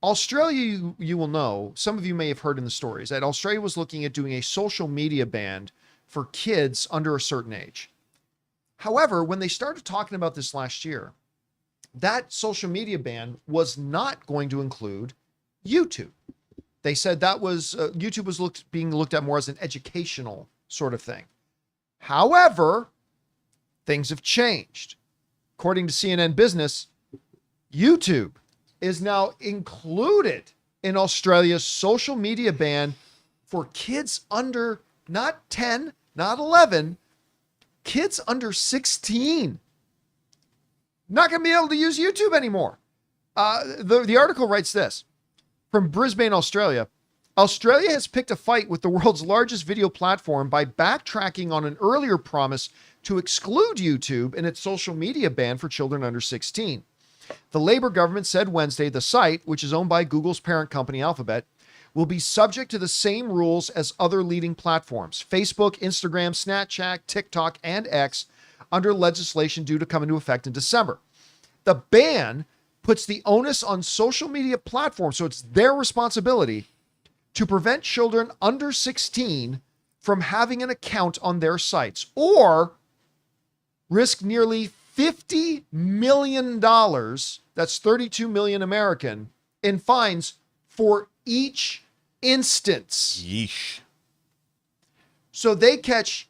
Australia, you will know, some of you may have heard in the stories, that Australia was looking at doing a social media ban for kids under a certain age. However, when they started talking about this last year, that social media ban was not going to include YouTube. They said that was YouTube was being looked at more as an educational sort of thing. However, things have changed. According to CNN Business, YouTube is now included in Australia's social media ban for kids under not 10, not 11, kids under 16. Not going to be able to use YouTube anymore. The article writes this. From Brisbane, Australia, Australia has picked a fight with the world's largest video platform by backtracking on an earlier promise to exclude YouTube in its social media ban for children under 16. The Labour government said Wednesday the site, which is owned by Google's parent company Alphabet, will be subject to the same rules as other leading platforms, Facebook, Instagram, Snapchat, TikTok, and X, under legislation due to come into effect in December. The ban puts the onus on social media platforms, so it's their responsibility to prevent children under 16 from having an account on their sites, or risk nearly $50 million, that's 32 million American, in fines for each instance. Yeesh. So they catch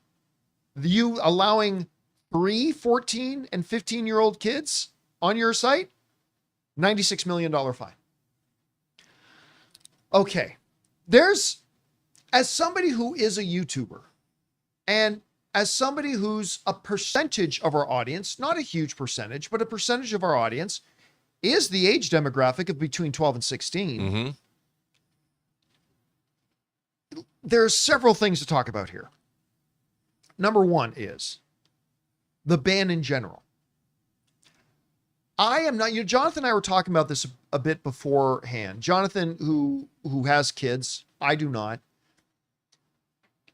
you allowing 3, 14, and 15-year-old kids on your site, $96 million fine. Okay. As somebody who is a YouTuber, and as somebody who's a percentage of our audience, not a huge percentage, but a percentage of our audience is the age demographic of between 12 and 16. Mm-hmm. There's several things to talk about here. Number one is the ban in general. I am not, Jonathan and I were talking about this a bit beforehand. Jonathan, who has kids, I do not.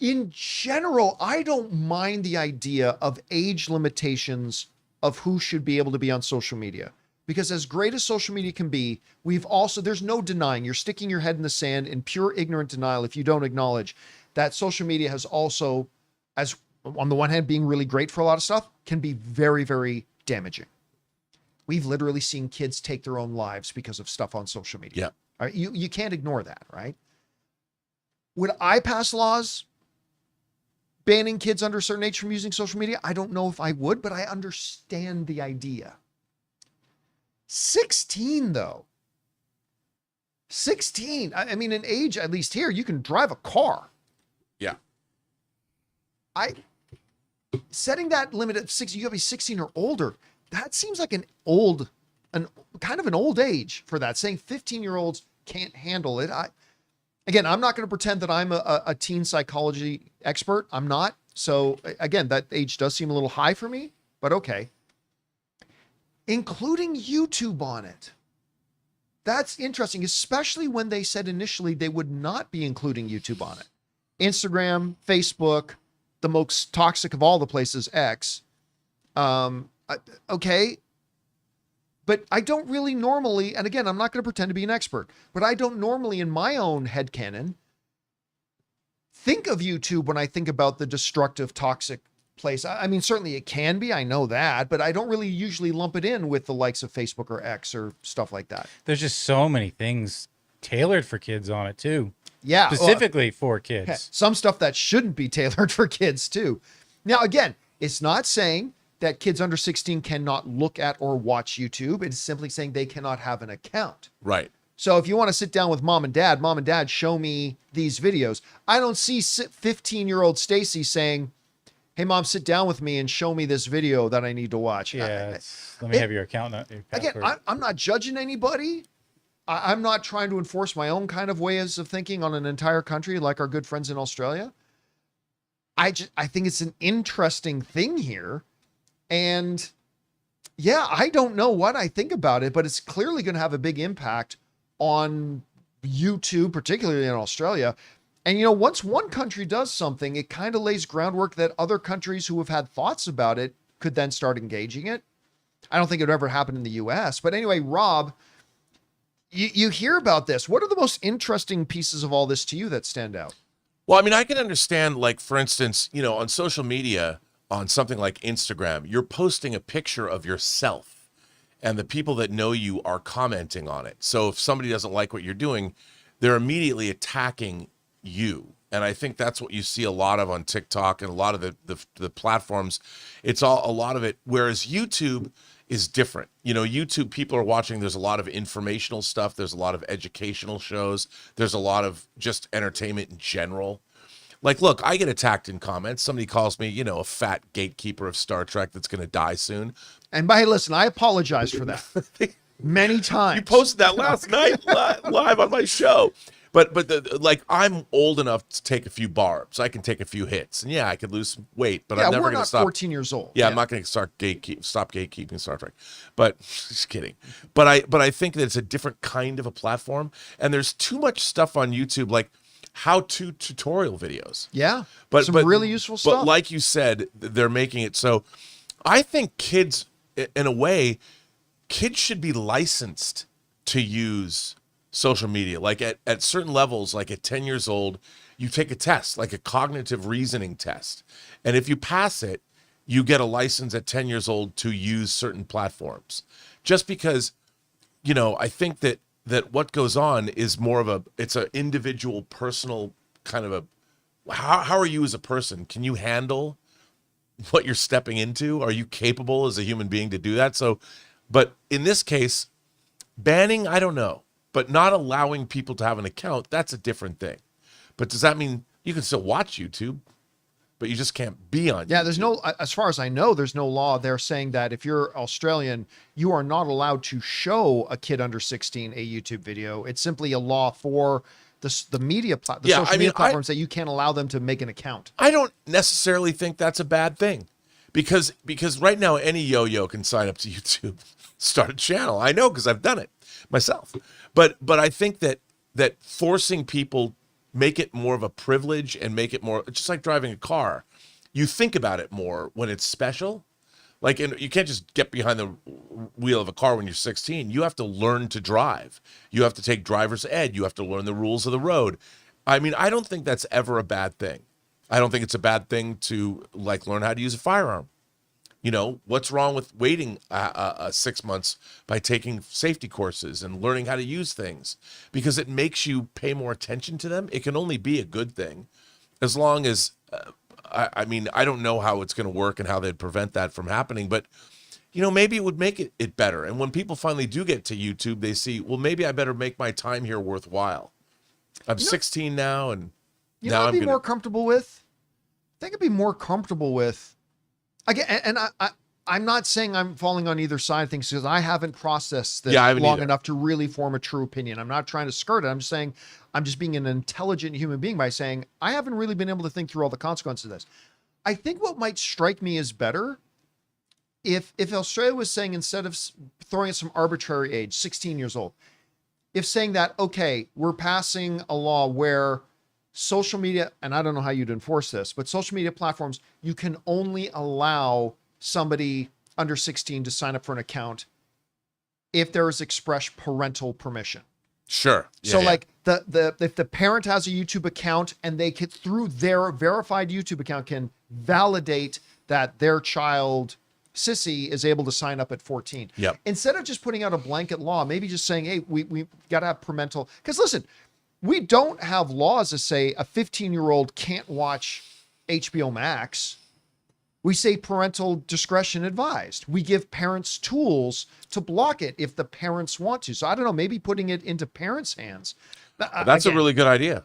In general, I don't mind the idea of age limitations of who should be able to be on social media. Because as great as social media can be, there's no denying, you're sticking your head in the sand in pure ignorant denial if you don't acknowledge that social media has also, as on the one hand being really great for a lot of stuff, can be very, very damaging. We've literally seen kids take their own lives because of stuff on social media. Yeah. All right? You can't ignore that, right? Would I pass laws banning kids under a certain age from using social media? I don't know if I would, but I understand the idea. 16, though. 16. I mean, in age, at least here, you can drive a car. Yeah. Setting that limit at 16, you gotta be 16 or older. That seems like an kind of an old age for that. Saying 15-year-olds can't handle it. Again, I'm not going to pretend that I'm a teen psychology expert. I'm not. So again, that age does seem a little high for me, but okay. including YouTube on it. That's interesting, especially when they said initially they would not be including YouTube on it. Instagram, Facebook, the most toxic of all the places, X. Okay. But I don't really normally, and again, I'm not going to pretend to be an expert, but I don't normally in my own headcanon think of YouTube when I think about the destructive, toxic place. I mean, certainly it can be, I know that, but I don't really usually lump it in with the likes of Facebook or X or stuff like that. There's just so many things tailored for kids on it too. Yeah. Specifically for kids. Some stuff that shouldn't be tailored for kids too. Now, again, it's not saying that kids under 16 cannot look at or watch YouTube. It's simply saying they cannot have an account. Right. So if you want to sit down with mom and dad, show me these videos. I don't see 15-year-old Stacy saying, hey, mom, sit down with me and show me this video that I need to watch. Yeah, let me have your account. Again, I'm not judging anybody. I'm not trying to enforce my own kind of ways of thinking on an entire country like our good friends in Australia. I think it's an interesting thing here. And yeah, I don't know what I think about it, but it's clearly going to have a big impact on YouTube, particularly in Australia. And, once one country does something, it kind of lays groundwork that other countries who have had thoughts about it could then start engaging it. I don't think it would ever happen in the US. But anyway, Rob, you hear about this. What are the most interesting pieces of all this to you that stand out? Well, I mean, I can understand, like, for instance, on social media, on something like Instagram, you're posting a picture of yourself and the people that know you are commenting on it. So if somebody doesn't like what you're doing, they're immediately attacking you. And I think that's what you see a lot of on TikTok and a lot of the platforms. It's a lot of it. Whereas YouTube is different. YouTube, people are watching. There's a lot of informational stuff. There's a lot of educational shows. There's a lot of just entertainment in general. Like, look, I get attacked in comments. Somebody calls me, a fat gatekeeper of Star Trek that's going to die soon. And listen, I apologize for that many times. You posted that last night live on my show. But I'm old enough to take a few barbs. I can take a few hits. And yeah, I could lose some weight, but I'm never going to stop. 14 years old. Yeah, I'm not going to stop gatekeeping Star Trek. But just kidding. But I think that it's a different kind of a platform. And there's too much stuff on YouTube, like how-to tutorial videos. Yeah. But some really useful stuff. But like you said, they're making it so I think kids, in a way, kids should be licensed to use social media. Like at certain levels, like at 10 years old, you take a test, like a cognitive reasoning test. And if you pass it, you get a license at 10 years old to use certain platforms. Just because, I think that what goes on is more of it's an individual, personal kind of how are you as a person? Can you handle what you're stepping into? Are you capable as a human being to do that? So, but in this case, banning, I don't know, but not allowing people to have an account, that's a different thing. But does that mean you can still watch YouTube, but you just can't be on YouTube? Yeah, there's no, as far as I know, there's no law there saying that if you're Australian, you are not allowed to show a kid under 16 a YouTube video. It's simply a law for the social media platforms that you can't allow them to make an account. I don't necessarily think that's a bad thing, because right now any yo-yo can sign up to YouTube, start a channel. I know, because I've done it myself. But I think that forcing people, make it more of a privilege and make it more, just like driving a car. You think about it more when it's special. Like, you can't just get behind the wheel of a car when you're 16. You have to learn to drive. You have to take driver's ed. You have to learn the rules of the road. I mean, I don't think that's ever a bad thing. I don't think it's a bad thing to learn how to use a firearm. What's wrong with waiting 6 months by taking safety courses and learning how to use things? Because it makes you pay more attention to them. It can only be a good thing, as long as, I mean, I don't know how it's going to work and how they'd prevent that from happening, but, maybe it would make it better. And when people finally do get to YouTube, they see, well, maybe I better make my time here worthwhile. I'm 16 now, and now I'd be more comfortable with. I think I'd be more comfortable with. Again, and I'm not saying I'm falling on either side of things, because I haven't processed this long enough to really form a true opinion. I'm not trying to skirt it. I'm just saying I'm just being an intelligent human being by saying I haven't really been able to think through all the consequences of this. I think what might strike me as better if Australia was saying, instead of throwing at some arbitrary age, 16 years old, if saying that, okay, we're passing a law where social media, and I don't know how you'd enforce this, but social media platforms, you can only allow somebody under 16 to sign up for an account if there is express parental permission. Sure. So like if the parent has a YouTube account and they could, through their verified YouTube account, can validate that their child Sissy is able to sign up at 14. Yep. Instead of just putting out a blanket law, maybe just saying, hey, we got to have parental, because listen, we don't have laws that say a 15-year-old can't watch HBO Max. We say parental discretion advised. We give parents tools to block it if the parents want to. So I don't know, maybe putting it into parents' hands. That's a really good idea.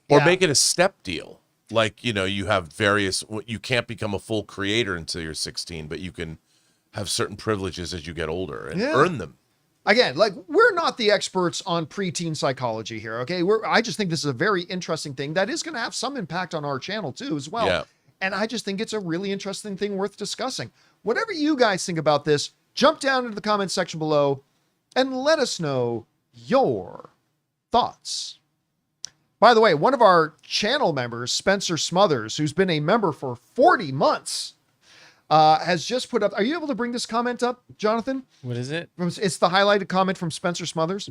Or Yeah. make it a step deal. Like, you have various, you can't become a full creator until you're 16, but you can have certain privileges as you get older and earn them. Again, like, we're not the experts on preteen psychology here, okay? I just think this is a very interesting thing that is going to have some impact on our channel too as well. Yeah. And I just think it's a really interesting thing worth discussing. Whatever you guys think about this, jump down into the comment section below and let us know your thoughts. By the way, one of our channel members, Spencer Smothers, who's been a member for 40 months, has just put up, are you able to bring this comment up, Jonathan? What is it? It's the highlighted comment from Spencer Smothers,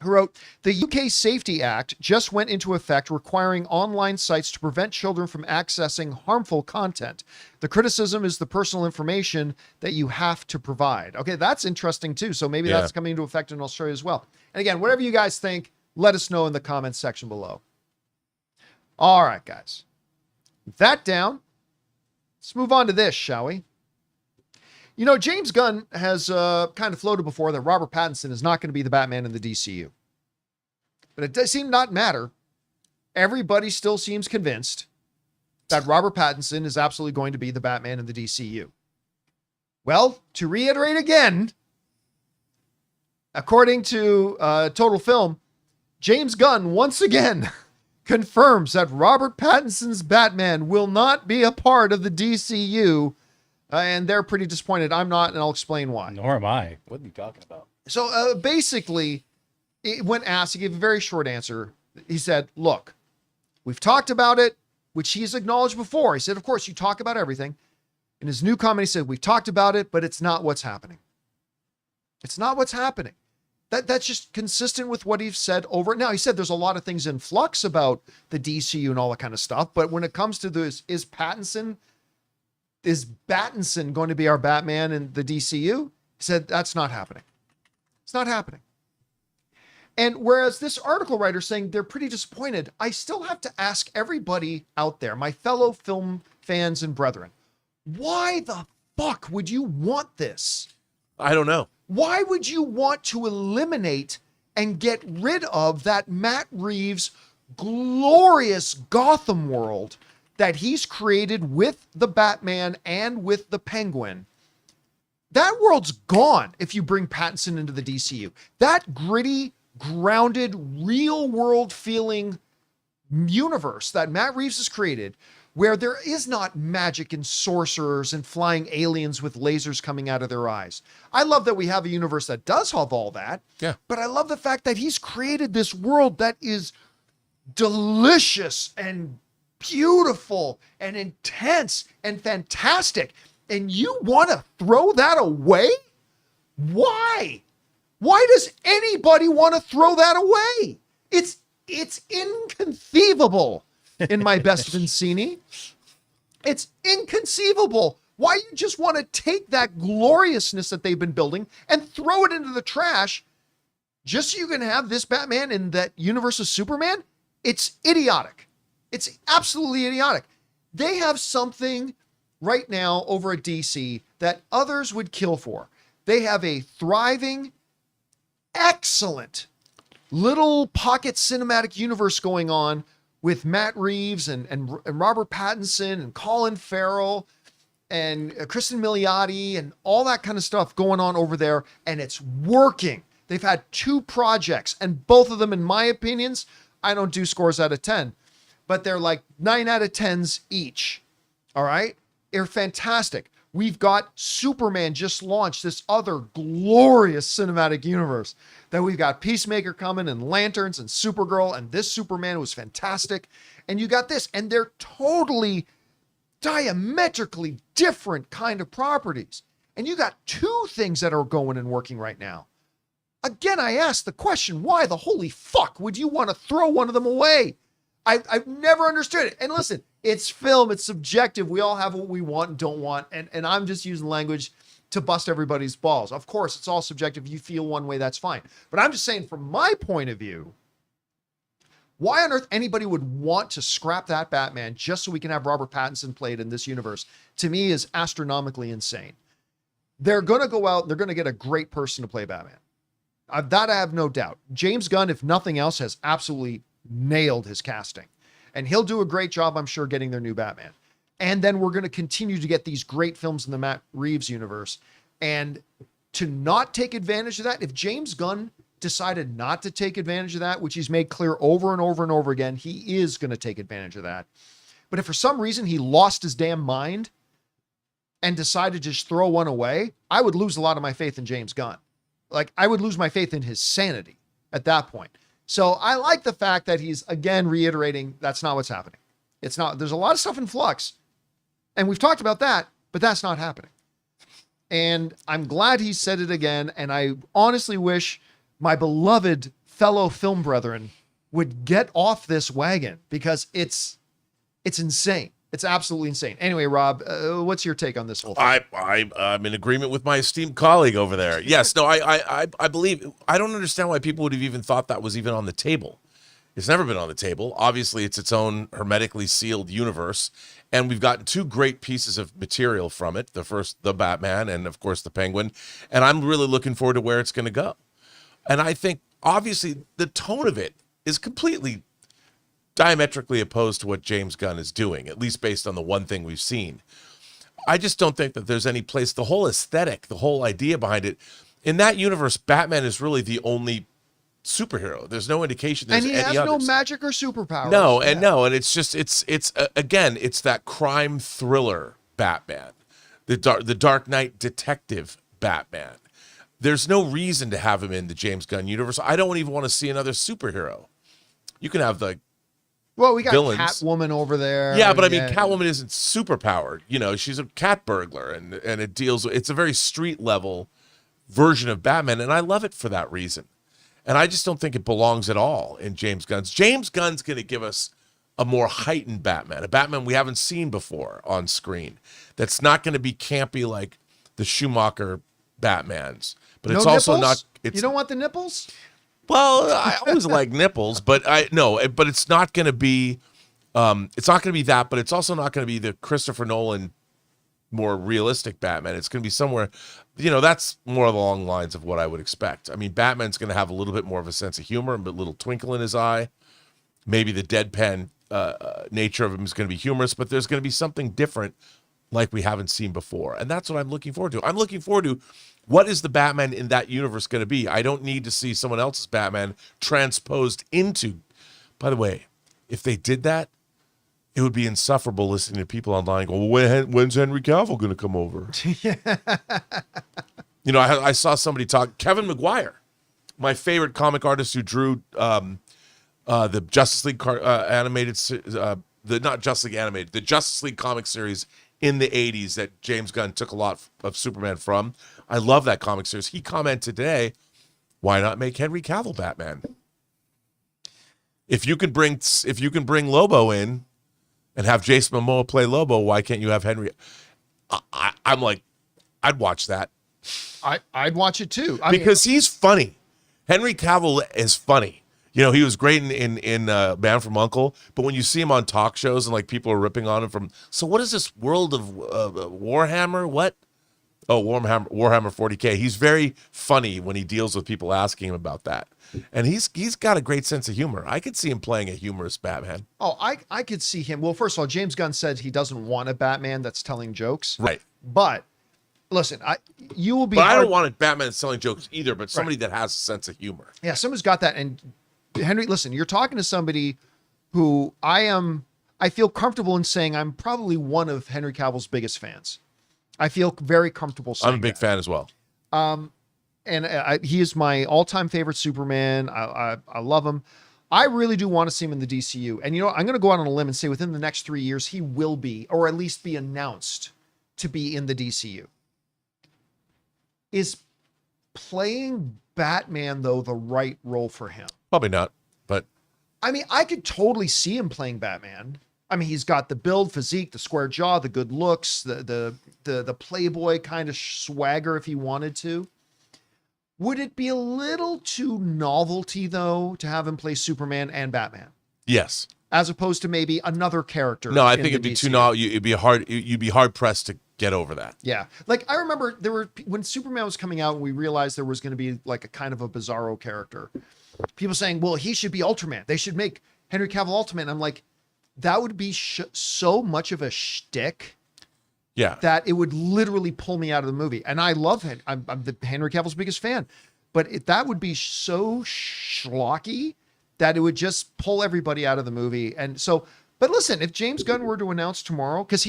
who wrote, the UK Safety Act just went into effect, requiring online sites to prevent children from accessing harmful content. The criticism is the personal information that you have to provide. Okay, that's interesting too. So maybe that's coming into effect in Australia as well. And again, whatever you guys think, let us know in the comments section below. All right, guys. With that down, let's move on to this, shall we? James Gunn has kind of floated before that Robert Pattinson is not going to be the Batman in the DCU. But it does seem not matter. Everybody still seems convinced that Robert Pattinson is absolutely going to be the Batman in the DCU. Well, to reiterate again, according to Total Film, James Gunn once again confirms that Robert Pattinson's Batman will not be a part of the DCU. And they're pretty disappointed. I'm not, and I'll explain why. Nor am I. What are you talking about? So basically, when asked, he gave a very short answer. He said, look, we've talked about it, which he's acknowledged before. He said, of course, you talk about everything. In his new comment, he said, we've talked about it, but it's not what's happening. It's not what's happening. That's just consistent with what he's said over. Now, he said there's a lot of things in flux about the DCU and all that kind of stuff. But when it comes to this, is Pattinson going to be our Batman in the DCU? He said, that's not happening. It's not happening. And whereas this article writer saying they're pretty disappointed, I still have to ask everybody out there, my fellow film fans and brethren, why the fuck would you want this? I don't know. Why would you want to eliminate and get rid of that Matt Reeves glorious Gotham world that he's created with the Batman and with the Penguin? That world's gone if you bring Pattinson into the DCU. That gritty, grounded, real world feeling universe that Matt Reeves has created, where there is not magic and sorcerers and flying aliens with lasers coming out of their eyes. I love that we have a universe that does have all that. Yeah. But I love the fact that he's created this world that is delicious and beautiful and intense and fantastic. And you want to throw that away? Why? Why does anybody want to throw that away? It's inconceivable in my best Vincini. It's inconceivable. Why you just want to take that gloriousness that they've been building and throw it into the trash just so you can have this Batman in that universe of Superman? It's idiotic. It's absolutely idiotic. They have something right now over at DC that others would kill for. They have a thriving, excellent little pocket cinematic universe going on with Matt Reeves and Robert Pattinson and Colin Farrell and Kristen Milioti and all that kind of stuff going on over there. And it's working. They've had 2 projects, and both of them, in my opinions, I don't do scores out of 10, but they're like 9 out of 10s each. All right. They're fantastic. We've got Superman just launched this other glorious cinematic universe. Then we've got Peacemaker coming and Lanterns and Supergirl, and this Superman was fantastic. And you got this, and they're totally diametrically different kind of properties. And you got two things that are going and working right now. Again, I ask the question, why the holy fuck would you want to throw one of them away? I've never understood it. And listen, it's film, it's subjective. We all have what we want and don't want. And I'm just using language to bust everybody's balls. Of course, it's all subjective. You feel one way, that's fine. But I'm just saying, from my point of view, why on earth anybody would want to scrap that Batman just so we can have Robert Pattinson played in this universe, to me, is astronomically insane. They're going to go out and they're going to get a great person to play Batman. That I have no doubt. James Gunn, if nothing else, has absolutely nailed his casting. And he'll do a great job, I'm sure, getting their new Batman. And then we're going to continue to get these great films in the Matt Reeves universe. And to not take advantage of that, if James Gunn decided not to take advantage of that, which he's made clear over and over and over again, he is going to take advantage of that. But if for some reason he lost his damn mind and decided to just throw one away, I would lose a lot of my faith in James Gunn. Like, I would lose my faith in his sanity at that point. So I like the fact that he's, again, reiterating that's not what's happening. It's not. There's a lot of stuff in flux, and we've talked about that, but that's not happening. And I'm glad he said it again, and I honestly wish my beloved fellow film brethren would get off this wagon, because it's insane. It's absolutely insane. Anyway, Rob, what's your take on this whole thing? I'm in agreement with my esteemed colleague over there. Yes, no, I believe, I don't understand why people would have even thought that was even on the table. It's never been on the table. Obviously, it's its own hermetically sealed universe, and we've gotten two great pieces of material from it. The first, the Batman, and of course the Penguin, and I'm really looking forward to where it's going to go. And I think, obviously, the tone of it is completely diametrically opposed to what James Gunn is doing, at least based on the one thing we've seen. I just don't think that there's any place, the whole aesthetic, the whole idea behind it. In that universe, Batman is really the only superhero. There's no indication there's any others. And he has no magic or superpowers. No, and it's just, again, it's that crime thriller Batman, the Dark Knight detective Batman. There's no reason to have him in the James Gunn universe. I don't even want to see another superhero. You can have we got villains. Catwoman over there. Yeah, but I mean, Catwoman isn't super powered. You know, she's a cat burglar, and it's a very street level version of Batman, and I love it for that reason. And I just don't think it belongs at all in James Gunn's. James Gunn's going to give us a more heightened Batman, a Batman we haven't seen before on screen. That's not going to be campy like the Schumacher Batmans, but it's also not. You don't want the nipples? Well, I always like nipples, but but it's not going to be, it's not going to be that, but it's also not going to be the Christopher Nolan more realistic Batman. It's going to be somewhere, that's more along the lines of what I would expect. I mean, Batman's going to have a little bit more of a sense of humor, a little twinkle in his eye. Maybe the deadpan nature of him is going to be humorous, but there's going to be something different like we haven't seen before. And that's what I'm looking forward to. I'm looking forward to, what is the Batman in that universe going to be? I don't need to see someone else's Batman transposed into. By the way, if they did that, it would be insufferable listening to people online go, well, when's Henry Cavill going to come over? I saw somebody talk, Kevin McGuire, my favorite comic artist who drew the Justice League the Justice League comic series in the 80s that James Gunn took a lot of Superman from. I love that comic series. He commented today, why not make Henry Cavill Batman? If you can bring Lobo in and have Jason Momoa play Lobo, why can't you have Henry? I'm like, I'd watch that. I'd watch it too. Because he's funny. Henry Cavill is funny. He was great in Man from U.N.C.L.E., but when you see him on talk shows and like people are ripping on him so what is this world of Warhammer? What? Oh, Warhammer 40K. He's very funny when he deals with people asking him about that. And he's got a great sense of humor. I could see him playing a humorous Batman. Oh, I could see him. Well, first of all, James Gunn said he doesn't want a Batman that's telling jokes. Right. But listen, you will be. But I don't want a Batman that's telling jokes either, but somebody that has a sense of humor. Yeah, someone's got that. And Henry, listen, you're talking to somebody who I feel comfortable in saying I'm probably one of Henry Cavill's biggest fans. I feel very comfortable saying I'm a big fan as well. He is my all-time favorite Superman. I love him. I really do want to see him in the DCU. And I'm going to go out on a limb and say within the next 3 years, he will be, or at least be announced to be in the DCU. Is playing Batman, though, the right role for him? Probably not, but I mean, I could totally see him playing Batman. I mean, he's got the build, physique, the square jaw, the good looks, the playboy kind of swagger if he wanted to. Would it be a little too novelty, though, to have him play Superman and Batman? yes. As opposed to maybe another character. No, I in think the it'd be DCU. too novel. You'd be hard pressed to get over that. Yeah. Like, I remember when Superman was coming out, we realized there was going to be like a kind of a bizarro character. People saying, well, he should be Ultraman. They should make Henry Cavill Ultraman. I'm like, that would be so much of a shtick Yeah. that it would literally pull me out of the movie. And I love him. I'm the Henry Cavill's biggest fan. But that would be so schlocky that it would just pull everybody out of the movie. And so, but listen, if James Gunn were to announce tomorrow, because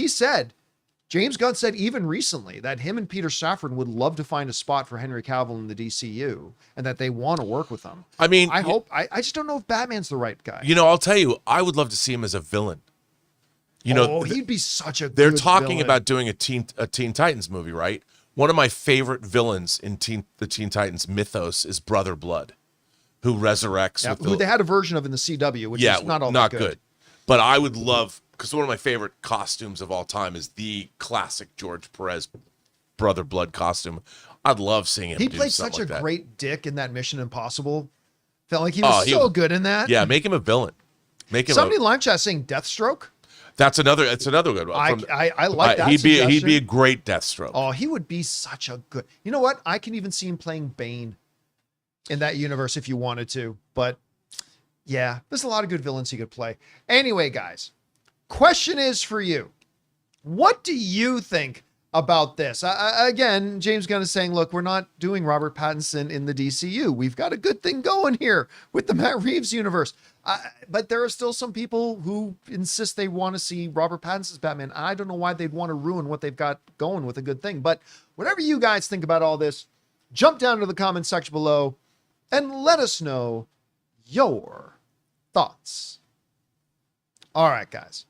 James Gunn said even recently that him and Peter Safran would love to find a spot for Henry Cavill in the DCU and that they want to work with him. I mean, I just don't know if Batman's the right guy. I'll tell you, I would love to see him as a villain. He'd be such a They're good talking villain. about doing a Teen Titans movie, right? One of my favorite villains in the Teen Titans mythos is Brother Blood, who resurrects. Yeah, with who they had a version of in the CW, which is not all that good. But I would love, because one of my favorite costumes of all time is the classic George Perez Brother Blood costume. I'd love seeing him. He do played something such like a that. great dick in that Mission Impossible. Felt like he was so good in that. Yeah, make him a villain. Make him. Somebody in live chat saying Deathstroke. That's another good one. I like that. He'd be suggestion. a great Deathstroke. Oh, he would be such a good. You know what? I can even see him playing Bane in that universe if you wanted to. But yeah, there's a lot of good villains he could play. Anyway, guys, question is for you. What do you think about this? Again, James Gunn is saying, look, we're not doing Robert Pattinson in the DCU. We've got a good thing going here with the Matt Reeves universe. But there are still some people who insist they want to see Robert Pattinson's Batman. I don't know why they'd want to ruin what they've got going with a good thing. But whatever you guys think about all this, jump down to the comment section below and let us know your thoughts. All right, guys.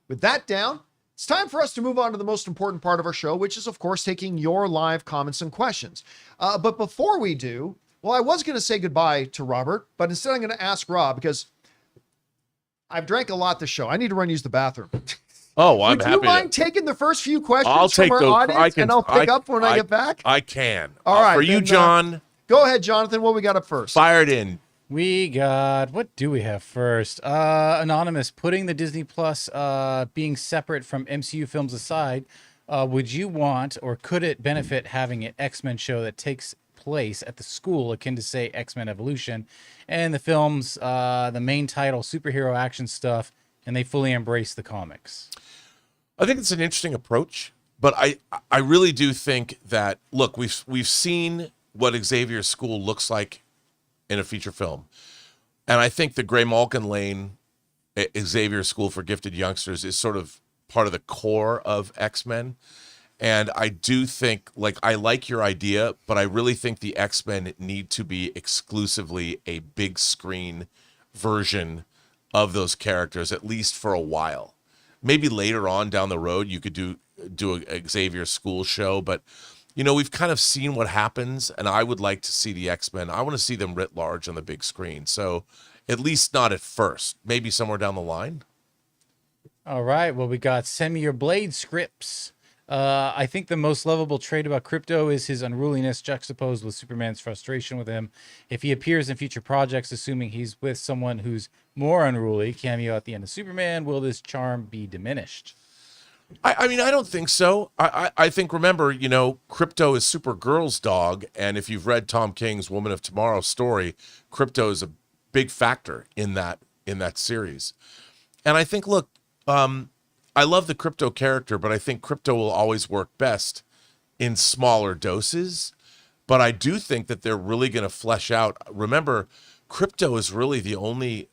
With that down, it's time for us to move on to the most important part of our show, which is, of course, taking your live comments and questions. But before we do, well, I was going to say goodbye to Robert, but instead I'm going to ask Rob because I've drank a lot this show. I need to run use the bathroom. Oh, well, I'm Would happy. you mind taking the first few questions I'll from take our those. audience, and I'll pick up when I get back? I can. All right, For you, then, John, Go ahead, Jonathan. What we got up first? fire it in. We got, what do we have first? Anonymous, putting the Disney Plus being separate from MCU films aside, would you want or could it benefit having an X-Men show that takes place at the school akin to, say, X-Men Evolution, and the film's the main title, superhero action stuff, and they fully embrace the comics? I think it's an interesting approach, but I really do think that, look, we've seen what Xavier's school looks like in a feature film. And I think the Gray Malkin Lane Xavier School for Gifted Youngsters is sort of part of the core of X-Men. And I do think, like, I like your idea, but I really think the X-Men need to be exclusively a big screen version of those characters, at least for a while. Maybe later on down the road, you could do a Xavier School show, but we've kind of seen what happens, and I would like to see the X-Men. I want to see them writ large on the big screen. So at least not at first, maybe somewhere down the line. All right. Well, we got Send Me Your Blade scripts. I think the most lovable trait about Crypto is his unruliness juxtaposed with Superman's frustration with him. If he appears in future projects, assuming he's with someone who's more unruly, cameo at the end of Superman, will this charm be diminished? I mean, I don't think so. I think, remember, Crypto is Supergirl's dog, and if you've read Tom King's Woman of Tomorrow story, Crypto is a big factor in that series. And I think, look, I love the Crypto character, but I think Crypto will always work best in smaller doses. But I do think that they're really going to flesh out. Remember, Crypto is really the only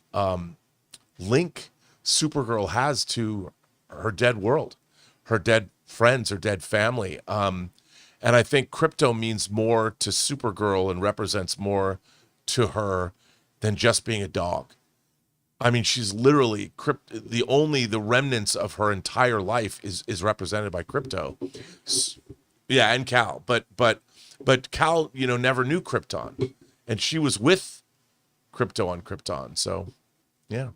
link Supergirl has to her dead world. her dead friends, her dead family. And I think Krypto means more to Supergirl and represents more to her than just being a dog. I mean, she's literally the remnants of her entire life is represented by Krypto. Yeah, and Cal, but Cal, never knew Krypton, and she was with Krypto on Krypton. So, yeah.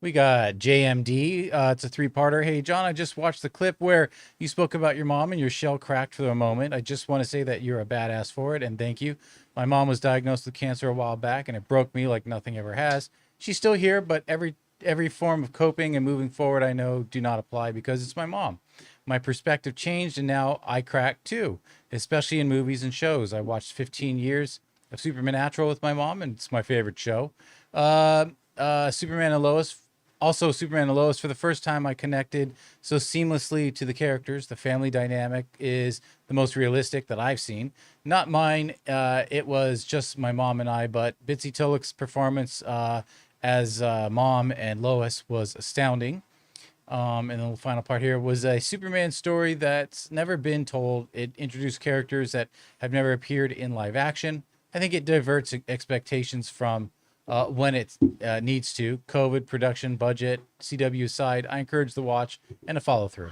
We got JMD. It's a 3-parter. Hey, John, I just watched the clip where you spoke about your mom and your shell cracked for a moment. I just want to say that you're a badass for it, and thank you. My mom was diagnosed with cancer a while back, and it broke me like nothing ever has. She's still here, but every form of coping and moving forward I know do not apply because it's my mom. My perspective changed, and now I crack too, especially in movies and shows. I watched 15 years of Supernatural with my mom, and it's my favorite show. Superman and Lois. Also, Superman and Lois, for the first time, I connected so seamlessly to the characters. The family dynamic is the most realistic that I've seen. Not mine. It was just my mom and I, but Bitsy Tulloch's performance as Mom and Lois was astounding. And the final part here was a Superman story that's never been told. It introduced characters that have never appeared in live action. I think it diverts expectations from when it needs to. COVID, production, budget, CW aside, I encourage the watch and a follow through.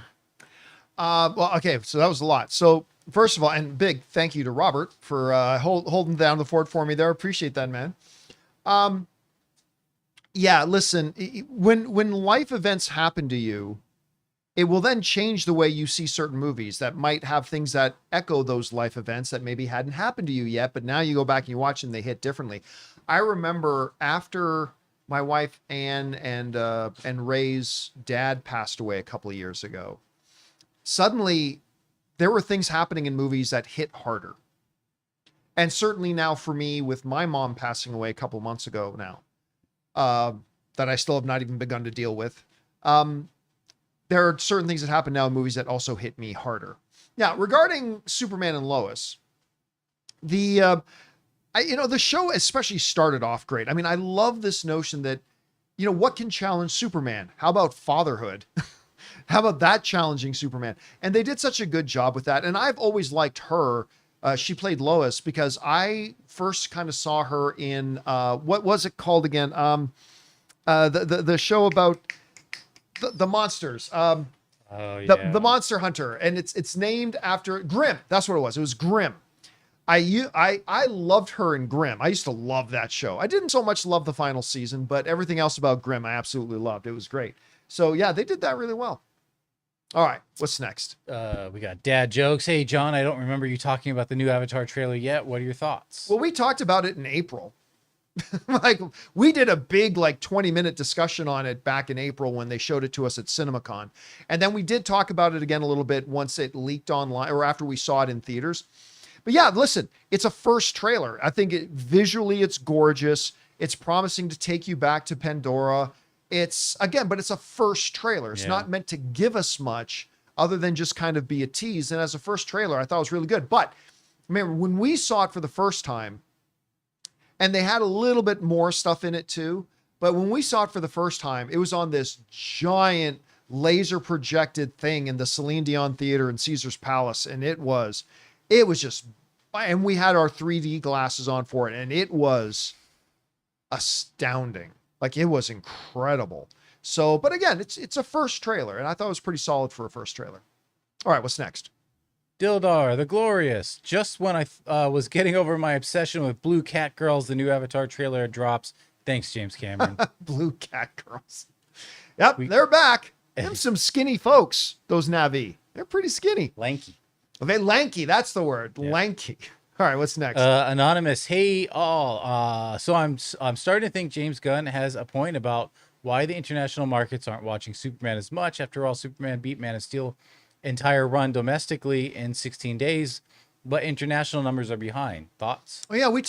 Well, okay, so that was a lot. So first of all, and big thank you to Robert for holding down the fort for me there. Appreciate that, man. Yeah, listen, when life events happen to you, it will then change the way you see certain movies that might have things that echo those life events that maybe hadn't happened to you yet, but now you go back and you watch and they hit differently. I remember after my wife Anne and Ray's dad passed away a couple of years ago, suddenly there were things happening in movies that hit harder. And certainly now for me, with my mom passing away a couple of months ago now, that I still have not even begun to deal with. There are certain things that happen now in movies that also hit me harder. Now, regarding Superman and Lois, the show especially started off great. I mean, I love this notion that, what can challenge Superman? How about fatherhood? How about that challenging Superman? And they did such a good job with that. And I've always liked her. She played Lois because I first kind of saw her in, what was it called again? The show about the monsters. The Monster Hunter. And it's named after Grimm. That's what it was. It was Grimm. I loved her in Grimm. I used to love that show. I didn't so much love the final season, but everything else about Grimm I absolutely loved. It was great. So yeah, they did that really well. All right, what's next? We got dad jokes. Hey, John, I don't remember you talking about the new Avatar trailer yet. What are your thoughts? Well, we talked about it in April. We did a big 20-minute discussion on it back in April when they showed it to us at CinemaCon. And then we did talk about it again a little bit once it leaked online or after we saw it in theaters. But yeah, listen, it's a first trailer. I think visually it's gorgeous. It's promising to take you back to Pandora. But it's a first trailer. It's not meant to give us much other than just kind of be a tease. And as a first trailer, I thought it was really good. But remember, when we saw it for the first time, and they had a little bit more stuff in it too, but when we saw it for the first time, it was on this giant laser projected thing in the Celine Dion Theater in Caesar's Palace. And it was just, and we had our 3D glasses on for it, and it was astounding. It was incredible. So, but again, it's a first trailer, and I thought it was pretty solid for a first trailer. All right, what's next? Dildar, the Glorious. Just when I was getting over my obsession with Blue Cat Girls, the new Avatar trailer drops. Thanks, James Cameron. Blue Cat Girls. Yep, they're back. Them some skinny folks, those Na'vi. They're pretty skinny. Lanky. Okay, lanky, that's the word. Yeah. Lanky. All right, what's next? Anonymous. Hey, all. So I'm starting to think James Gunn has a point about why the international markets aren't watching Superman as much. After all, Superman beat Man of Steel entire run domestically in 16 days, but international numbers are behind. Thoughts? Oh yeah, we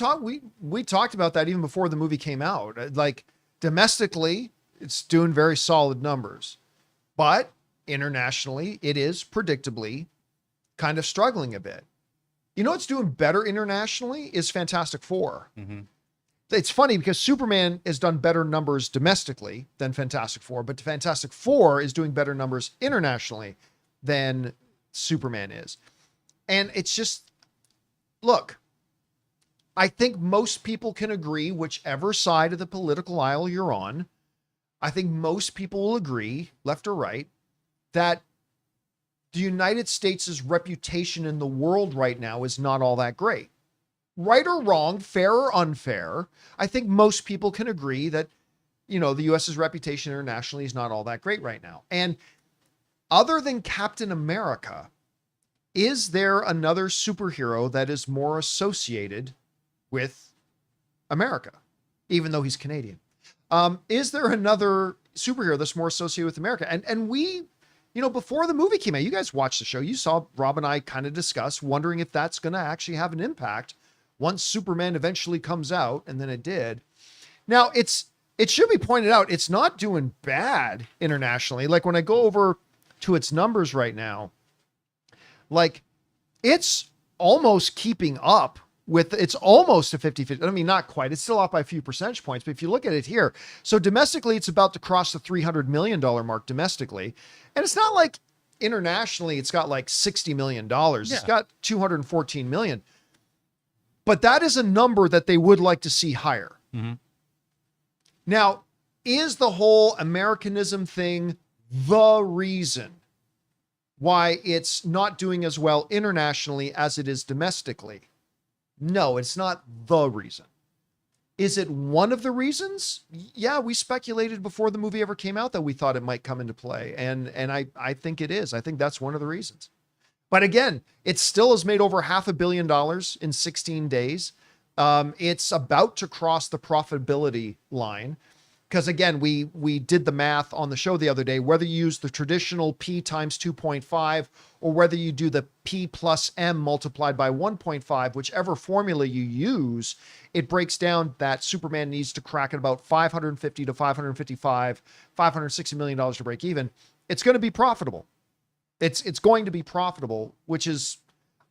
talked about that even before the movie came out. Domestically, it's doing very solid numbers, but internationally, it is predictably kind of struggling a bit. You know what's doing better internationally is Fantastic Four. Mm-hmm. it's funny because Superman has done better numbers domestically than Fantastic Four, but Fantastic Four is doing better numbers internationally than Superman is. And it's just, look, I think most people can agree, whichever side of the political aisle you're on, I think most people will agree, left or right, that the United States' reputation in the world right now is not all that great. Right or wrong, fair or unfair, I think most people can agree that, the U.S.'s reputation internationally is not all that great right now. And other than Captain America, is there another superhero that is more associated with America, even though he's Canadian? Is there another superhero that's more associated with America? And we, before the movie came out, you guys watched the show, you saw Rob and I kind of discuss, wondering if that's going to actually have an impact once Superman eventually comes out, and then it did. Now, it should be pointed out, it's not doing bad internationally. Like, when I go over to its numbers right now, like, it's almost keeping up with, it's almost a 50-50. I mean, not quite. It's still off by a few percentage points, but if you look at it here, so domestically, it's about to cross the $300 million mark domestically. And it's not like internationally, it's got like $60 million. Yeah. It's got $214 million. But that is a number that they would like to see higher. Mm-hmm. Now, is the whole Americanism thing the reason why it's not doing as well internationally as it is domestically? No, it's not the reason. Is it one of the reasons? Yeah, we speculated before the movie ever came out that we thought it might come into play. And I think it is. I think that's one of the reasons. But again, it still has made over $500 million in 16 days. It's about to cross the profitability line. Because again, we did the math on the show the other day, whether you use the traditional P times 2.5 or whether you do the P plus M multiplied by 1.5, whichever formula you use, it breaks down that Superman needs to crack at about 550 to 555, $560 million to break even. It's going to be profitable. It's going to be profitable, which is,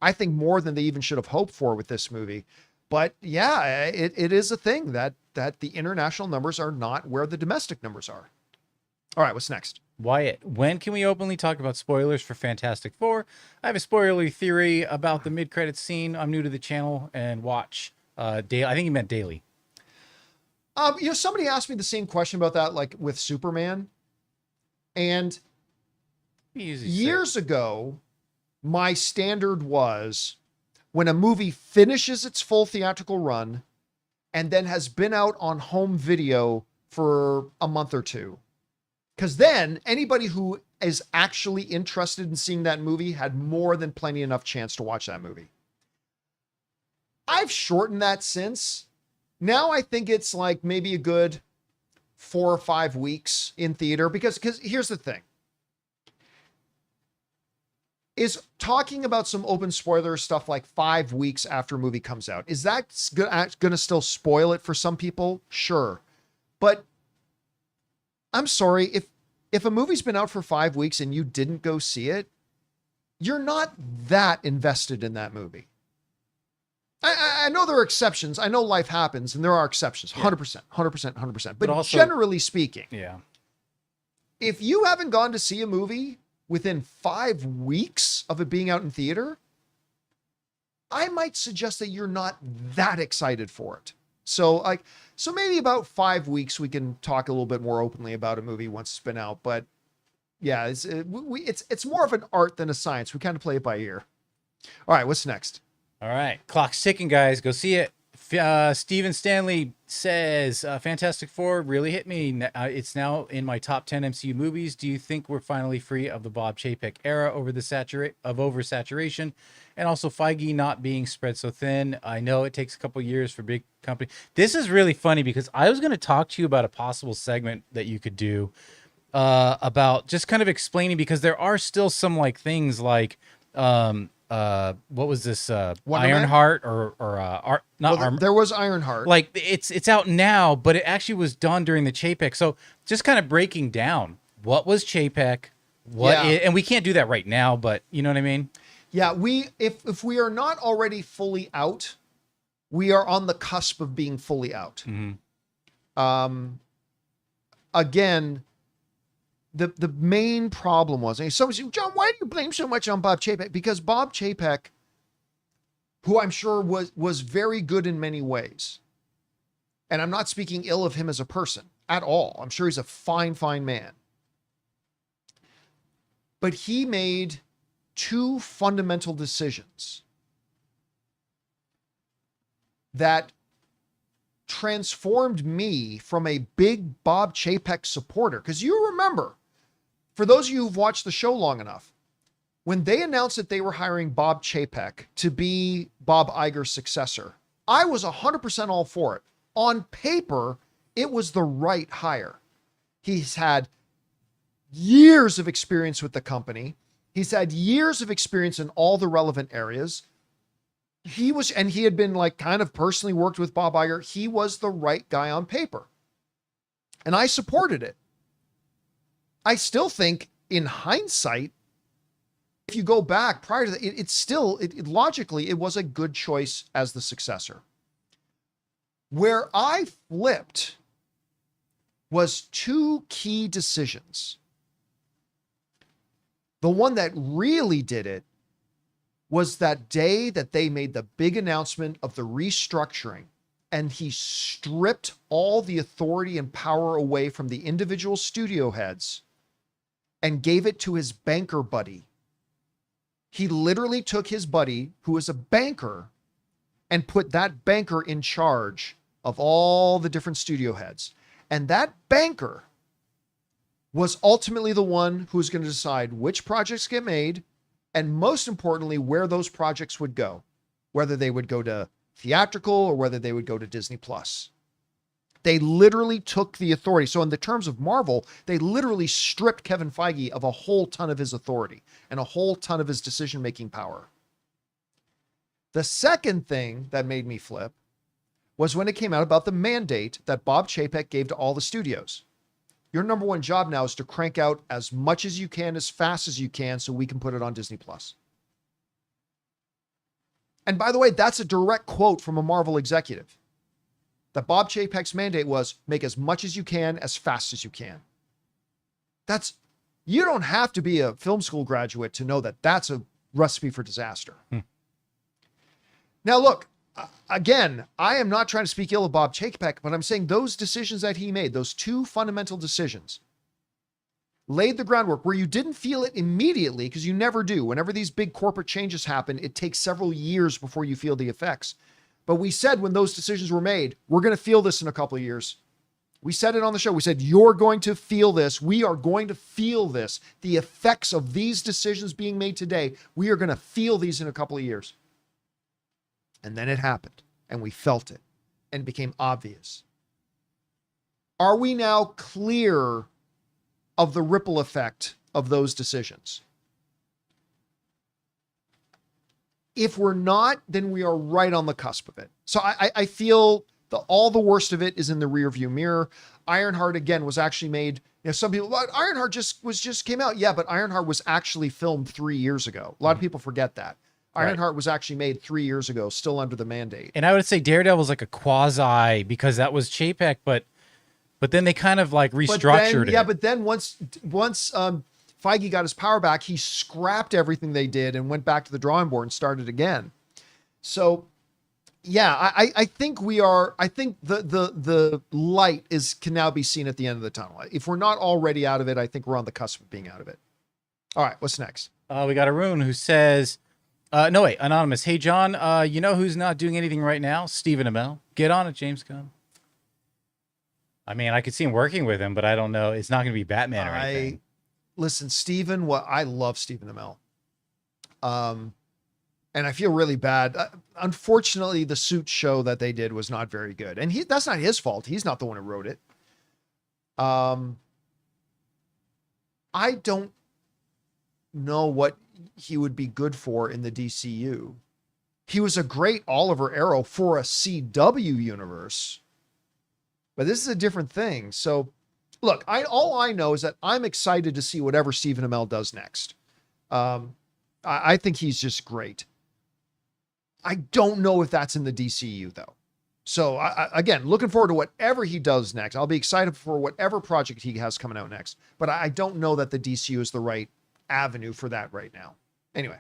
I think, more than they even should have hoped for with this movie. But yeah, it is a thing that the international numbers are not where the domestic numbers are. All right, what's next? Wyatt, when can we openly talk about spoilers for Fantastic Four? I have a spoilery theory about the mid-credits scene. I'm new to the channel and watch daily. I think he meant daily. Somebody asked me the same question about that, like with Superman. And years ago, my standard was when a movie finishes its full theatrical run and then has been out on home video for a month or two. Because then anybody who is actually interested in seeing that movie had more than plenty enough chance to watch that movie. I've shortened that since. Now I think it's like maybe a good 4 or 5 weeks in theater because here's the thing. Is talking about some open spoiler stuff like 5 weeks after a movie comes out, is that going to still spoil it for some people? Sure. But I'm sorry, if a movie's been out for 5 weeks and you didn't go see it, you're not that invested in that movie. I know there are exceptions. I know life happens and there are exceptions. 100%, 100%, 100%. But also, generally speaking, if you haven't gone to see a movie within 5 weeks of it being out in theater, I might suggest that you're not that excited for it. So maybe about 5 weeks, we can talk a little bit more openly about a movie once it's been out. But yeah, it's more of an art than a science. We kind of play it by ear. All right, what's next? All right, clock's ticking, guys. Go see it. Steven Stanley says, Fantastic Four really hit me. It's now in my top 10 MCU movies. Do you think we're finally free of the Bob Chapek era of oversaturation? And also Feige not being spread so thin. I know it takes a couple years for big company. This is really funny because I was going to talk to you about a possible segment that you could do about just kind of explaining, because there are still some like things like, what was this? Ironheart there was Ironheart. Like it's out now, but it actually was done during the Chapek. So just kind of breaking down what was Chapek, and we can't do that right now, but you know what I mean? Yeah, if we are not already fully out we are on the cusp of being fully out. Again, the main problem was, and someone said, John, why do you blame so much on Bob Chapek? Because Bob Chapek, who I'm sure was very good in many ways, and I'm not speaking ill of him as a person at all. I'm sure he's a fine, fine man. But he made two fundamental decisions that transformed me from a big Bob Chapek supporter. Because you remember, for those of you who've watched the show long enough, when they announced that they were hiring Bob Chapek to be Bob Iger's successor, I was 100% all for it. On paper, it was the right hire. He's had years of experience with the company. He's had years of experience in all the relevant areas. He had been like kind of personally worked with Bob Iger. He was the right guy on paper. And I supported it. I still think in hindsight, if you go back prior to that, it logically, it was a good choice as the successor. Where I flipped was two key decisions. The one that really did it was that day that they made the big announcement of the restructuring, and he stripped all the authority and power away from the individual studio heads and gave it to his banker buddy. He literally took his buddy, who was a banker, and put that banker in charge of all the different studio heads. And that banker was ultimately the one who was going to decide which projects get made, and most importantly, where those projects would go, whether they would go to theatrical or whether they would go to Disney Plus. They literally took the authority. So in the terms of Marvel, they literally stripped Kevin Feige of a whole ton of his authority and a whole ton of his decision-making power. The second thing that made me flip was when it came out about the mandate that Bob Chapek gave to all the studios. Your number one job now is to crank out as much as you can, as fast as you can, so we can put it on Disney Plus. And by the way, that's a direct quote from a Marvel executive. That Bob Chapek's mandate was make as much as you can, as fast as you can. You don't have to be a film school graduate to know that that's a recipe for disaster. Now, look, again, I am not trying to speak ill of Bob Chapek, but I'm saying those decisions that he made, those two fundamental decisions, laid the groundwork where you didn't feel it immediately, because you never do. Whenever these big corporate changes happen, it takes several years before you feel the effects. But we said when those decisions were made, we're going to feel this in a couple of years. We said it on the show. We said, you're going to feel this. We are going to feel this. The effects of these decisions being made today, we are going to feel these in a couple of years. And then it happened, and we felt it, and it became obvious. Are we now clear of the ripple effect of those decisions? If we're not, then we are right on the cusp of it. So I feel all the worst of it is in the rearview mirror. Ironheart, again, was actually made. Some people, well, Ironheart just came out. Yeah, but Ironheart was actually filmed 3 years ago. A lot of people forget that. Ironheart was actually made 3 years ago, still under the mandate. And I would say Daredevil was like a quasi, because that was Chapek, but then they kind of like restructured it. Yeah, but then once Feige got his power back, he scrapped everything they did and went back to the drawing board and started again. So, yeah, I think the light can now be seen at the end of the tunnel. If we're not already out of it, I think we're on the cusp of being out of it. All right, what's next? We got Arun who says, no, wait, Anonymous. Hey, John, you know who's not doing anything right now? Stephen Amell. Get on it, James Gunn. I mean, I could see him working with him, but I don't know. It's not going to be Batman or anything. Listen, Stephen, I love Stephen Amell. And I feel really bad. Unfortunately, the Suits show that they did was not very good. And that's not his fault. He's not the one who wrote it. I don't know what he would be good for in the DCU. He was a great Oliver Arrow for a CW universe, but this is a different thing. So look, all I know is that I'm excited to see whatever Stephen Amell does next. I think he's just great. I don't know if that's in the DCU though. So again, looking forward to whatever he does next. I'll be excited for whatever project he has coming out next, but I don't know that the DCU is the right avenue for that right now. Anyway.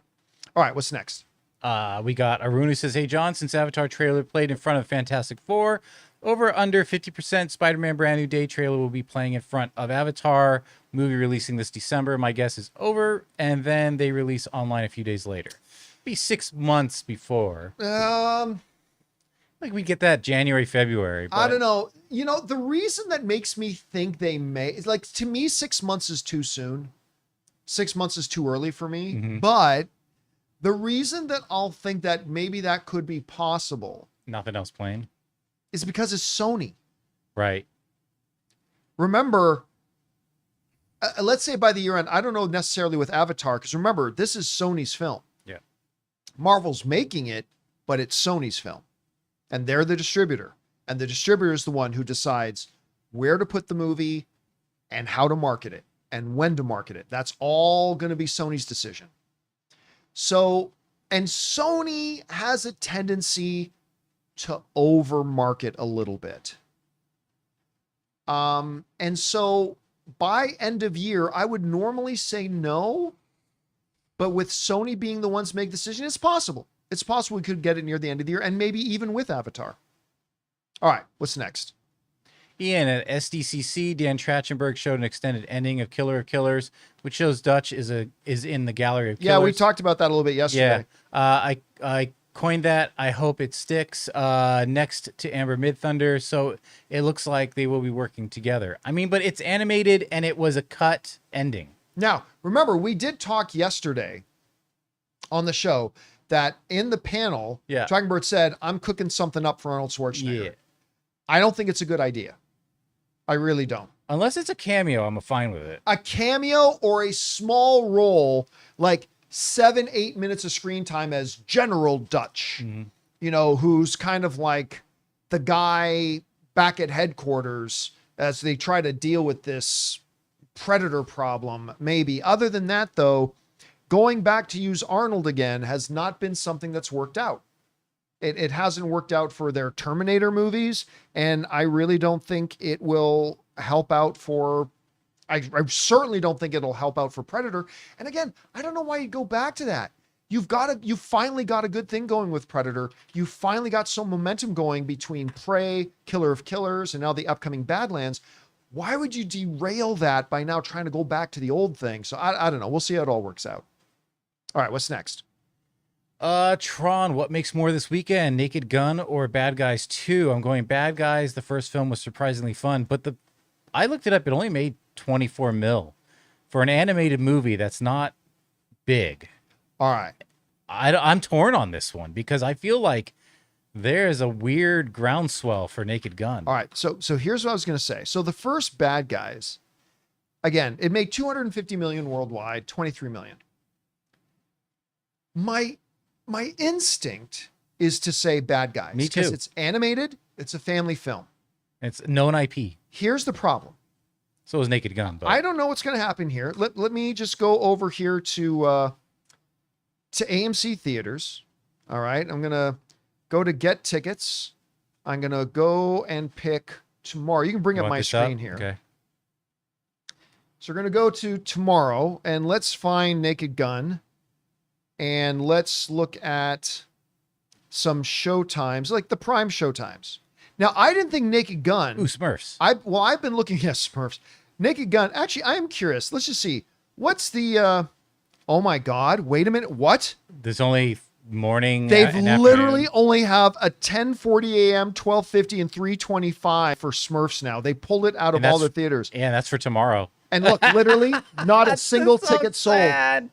All right. What's next? We got Arun who says, "Hey John, since Avatar trailer played in front of Fantastic Four, over under 50% Spider-Man Brand New Day trailer will be playing in front of Avatar movie releasing this December. My guess is over, and then they release online a few days later. Be 6 months before. Like we get that January, February. But... I don't know. You know, the reason that makes me think they may is like, to me, 6 months is too soon. 6 months is too early for me. But the reason that I'll think that maybe that could be possible. Nothing else playing. Is because it's Sony. Right. Remember, let's say by the year end, I don't know necessarily with Avatar, because remember, this is Sony's film. Yeah. Marvel's making it, but it's Sony's film. And they're the distributor. And the distributor is the one who decides where to put the movie and how to market it and when to market it. That's all going to be Sony's decision. So, and Sony has a tendency to over market a little bit. And so by end of year, I would normally say no, but with Sony being the ones to make the decision, it's possible. It's possible we could get it near the end of the year and maybe even with Avatar. All right, what's next? Ian, at SDCC, Dan Trachtenberg showed an extended ending of Killer of Killers, which shows Dutch is in the gallery of killers. Yeah, we talked about that a little bit yesterday. Yeah, I coined that. I hope it sticks. Next to Amber Midthunder, so it looks like they will be working together. I mean, but it's animated and it was a cut ending. Now, remember, we did talk yesterday on the show that in the panel, Trachtenberg said, "I'm cooking something up for Arnold Schwarzenegger." Yeah. I don't think it's a good idea. I really don't. Unless it's a cameo, I'm fine with it. A cameo or a small role, like 7-8 minutes of screen time as General Dutch, you know, who's kind of like the guy back at headquarters as they try to deal with this Predator problem, maybe. Other than that, though, going back to use Arnold again has not been something that's worked out. It hasn't worked out for their Terminator movies, and I really don't think it will help out for... I certainly don't think it'll help out for Predator. And again, I don't know why you go back to that. You finally got a good thing going with Predator. You finally got some momentum going between Prey, Killer of Killers, and now the upcoming Badlands. Why would you derail that by now trying to go back to the old thing? So I don't know. We'll see how it all works out. All right, what's next? Tron, what makes more this weekend? Naked Gun or Bad Guys 2? I'm going Bad Guys. The first film was surprisingly fun, but I looked it up. It only made 24 mil for an animated movie. That's not big. All right. I'm torn on this one because I feel like there's a weird groundswell for Naked Gun. All right. So here's what I was going to say. So the first Bad Guys, again, it made 250 million worldwide, 23 million. My instinct is to say Bad Guys. Me too. Because it's animated. It's a family film. It's known IP. Here's the problem. So is Naked Gun. But... I don't know what's going to happen here. Let me just go over here to AMC theaters. All right. I'm going to go to get tickets. I'm going to go and pick tomorrow. You can bring up my screen here. Okay. So we're going to go to tomorrow and let's find Naked Gun. And let's look at some show times, like the prime show times. Now, I didn't think Naked Gun. Ooh, Smurfs. I've been looking at Smurfs. Naked Gun. Actually, I am curious. Let's just see. What's the? Oh my God! Wait a minute. What? There's only morning. They've literally only have a 10:40 a.m., 12:50, and 3:25 for Smurfs now. They pulled it out of all the theaters. Yeah, that's for tomorrow. And look, literally, not a single ticket sold.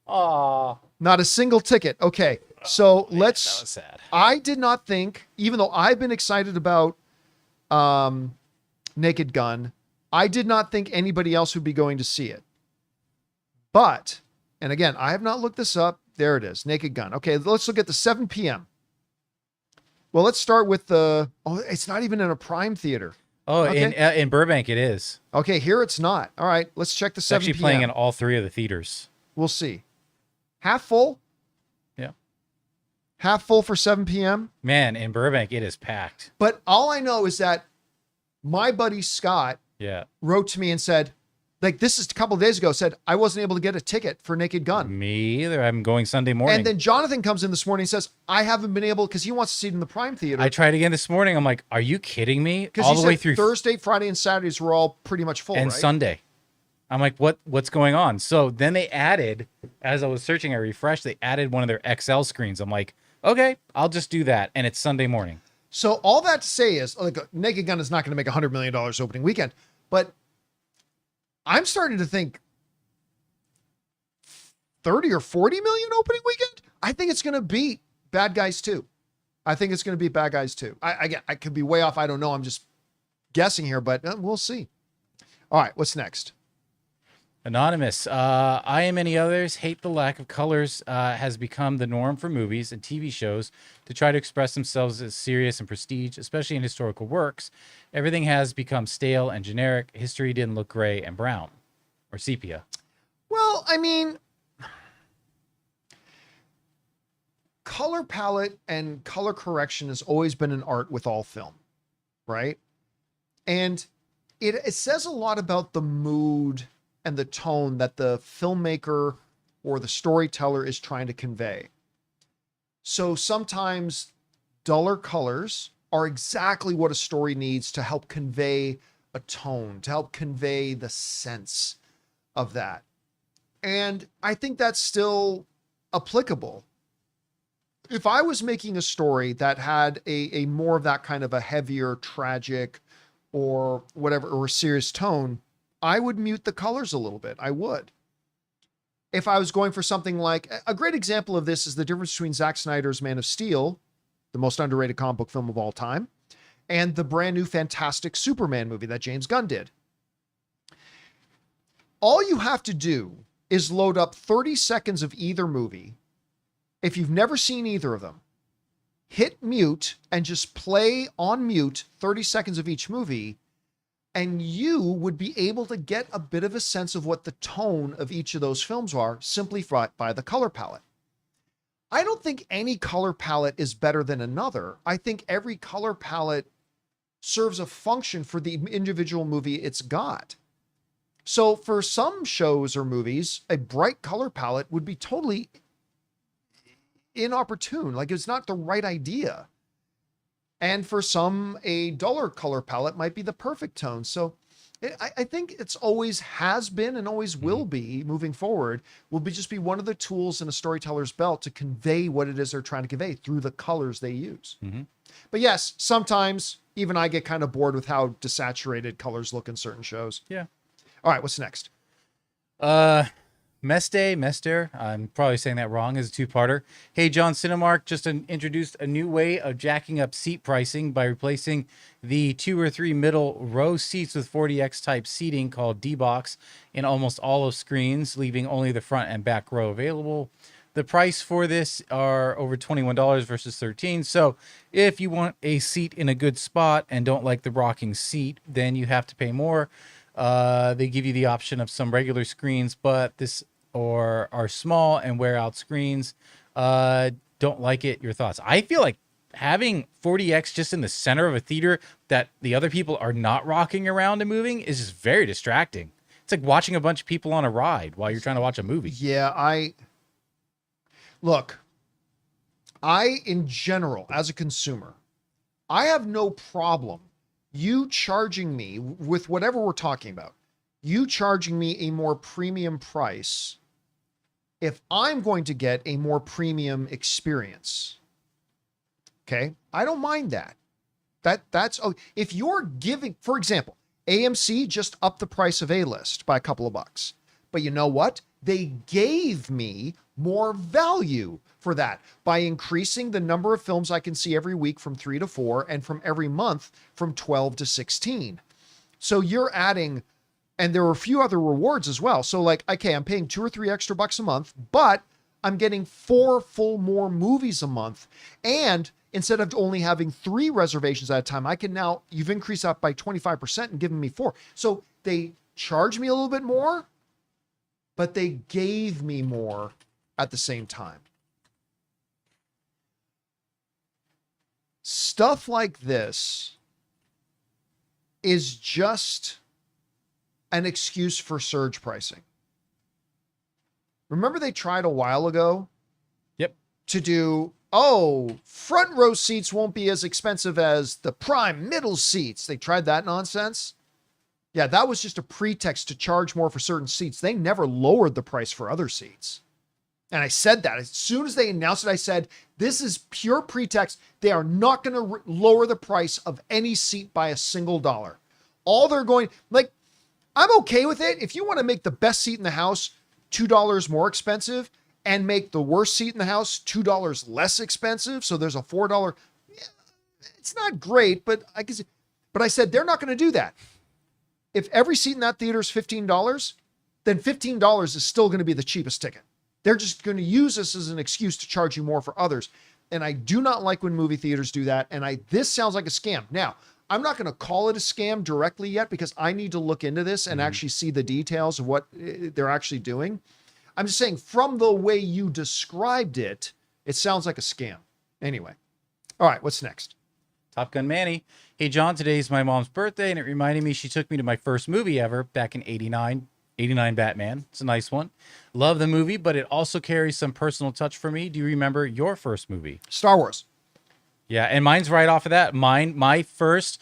Aw. Not a single ticket. Okay. So That was sad. I did not think, even though I've been excited about Naked Gun, I did not think anybody else would be going to see it. But, and again, I have not looked this up. There it is. Naked Gun. Okay. Let's look at the 7 p.m. Well, let's start with it's not even in a prime theater. Oh, okay. In Burbank it is. Okay. Here it's not. All right. Let's check the It's 7 actually p.m. playing in all 3 of the theaters. We'll see. Half full? Yeah. half full for 7 p.m. Man, in Burbank, it is packed. But all I know is that my buddy Scott Yeah. wrote to me and said, like, this is a couple of days ago, said I wasn't able to get a ticket for Naked Gun. Me either. I'm going Sunday morning. And then Jonathan comes in this morning and says, I haven't been able, because he wants to see it in the Prime Theater. I tried again this morning. I'm like, are you kidding me? Because All he the way said through Thursday, Friday, and Saturdays were all pretty much full, and right? Sunday. I'm like, what's going on? So then they added, as I was searching, I refreshed, they added one of their XL screens. I'm like, okay, I'll just do that. And it's Sunday morning. So all that to say is, like, Naked Gun is not going to make $100 million opening weekend, but I'm starting to think 30 or 40 million opening weekend. I think it's going to beat Bad Guys 2. I think it's going to beat Bad Guys 2. I could be way off. I don't know. I'm just guessing here, but we'll see. All right, what's next? Anonymous. I and many others hate the lack of colors has become the norm for movies and TV shows to try to express themselves as serious and prestige, especially in historical works. Everything has become stale and generic. History didn't look gray and brown or sepia. Well, I mean, color palette and color correction has always been an art with all film, right? And it says a lot about the mood and the tone that the filmmaker or the storyteller is trying to convey. So sometimes duller colors are exactly what a story needs to help convey a tone, to help convey the sense of that. And I think that's still applicable. If I was making a story that had a more of that kind of a heavier, tragic, or whatever, or serious tone, I would mute the colors a little bit. I would. If I was going for something like, a great example of this is the difference between Zack Snyder's Man of Steel, the most underrated comic book film of all time, and the brand new fantastic Superman movie that James Gunn did. All you have to do is load up 30 seconds of either movie. If you've never seen either of them, hit mute and just play on mute 30 seconds of each movie, and you would be able to get a bit of a sense of what the tone of each of those films are simply by the color palette. I don't think any color palette is better than another. I think every color palette serves a function for the individual movie it's got. So for some shows or movies, a bright color palette would be totally inopportune. Like, it's not the right idea. And for some, a duller color palette might be the perfect tone. So I think it's always has been and always will be moving forward, will be just be one of the tools in a storyteller's belt to convey what it is they're trying to convey through the colors they use. Mm-hmm. But yes, sometimes even I get kind of bored with how desaturated colors look in certain shows. Yeah. All right, what's next? Mester, I'm probably saying that wrong, is a two-parter. Hey, John, Cinemark just introduced a new way of jacking up seat pricing by replacing the 2 or 3 middle row seats with 40X type seating called D-Box in almost all of screens, leaving only the front and back row available. The price for this are over $21 versus $13. So if you want a seat in a good spot and don't like the rocking seat, then you have to pay more. They give you the option of some regular screens, but this or are small and wear out screens. Don't like it. Your thoughts? I feel like having 40X just in the center of a theater that the other people are not rocking around and moving is just very distracting. It's like watching a bunch of people on a ride while you're trying to watch a movie. Yeah, in general, as a consumer, I have no problem you charging me with whatever we're talking about, you charging me a more premium price if I'm going to get a more premium experience. Okay. I don't mind that. If you're giving, for example, AMC just upped the price of A-List by a couple of bucks, but you know what? They gave me more value for that by increasing the number of films I can see every week from 3 to 4 and from every month from 12 to 16. So you're adding, and there are a few other rewards as well. So like, okay, I'm paying 2 or 3 extra bucks a month, but I'm getting 4 full more movies a month. And instead of only having 3 reservations at a time, I can now, you've increased that by 25% and given me 4. So they charge me a little bit more, but they gave me more at the same time. stuff like this is just an excuse for surge pricing. Remember they tried a while ago to do, front row seats won't be as expensive as the prime middle seats. They tried that nonsense. Yeah, that was just a pretext to charge more for certain seats. They never lowered the price for other seats. And I said that as soon as they announced it, I said, this is pure pretext. They are not going to lower the price of any seat by a single dollar. All they're going, like, I'm okay with it. If you want to make the best seat in the house $2 more expensive and make the worst seat in the house $2 less expensive, so there's a $4, it's not great, but I said, they're not going to do that. If every seat in that theater is $15, then $15 is still going to be the cheapest ticket. They're just going to use this as an excuse to charge you more for others. And I do not like when movie theaters do that. And this sounds like a scam. Now, I'm not going to call it a scam directly yet because I need to look into this and actually see the details of what they're actually doing. I'm just saying from the way you described it, it sounds like a scam. Anyway. All right, what's next? Top Gun Manny. Hey, John, today's my mom's birthday, and it reminded me she took me to my first movie ever back in 89 Batman. It's a nice one. Love the movie, but it also carries some personal touch for me. Do you remember your first movie? Star Wars. Yeah, and mine's right off of that. My first,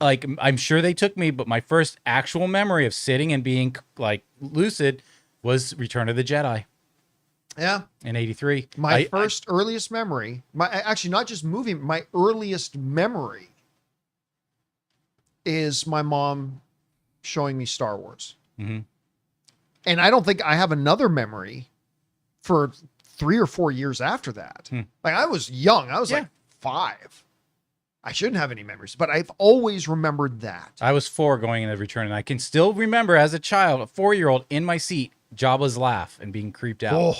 like, I'm sure they took me, but my first actual memory of sitting and being, like, lucid was Return of the Jedi. Yeah. In 83. My earliest memory, actually not just movie, my earliest memory is my mom showing me Star Wars. Mm-hmm. And I don't think I have another memory for 3 or 4 years after that. Like I was young. I was like 5. I shouldn't have any memories, but I've always remembered that. I was 4 going into Return, and I can still remember as a child, a 4-year-old in my seat, Jabba's laugh and being creeped out.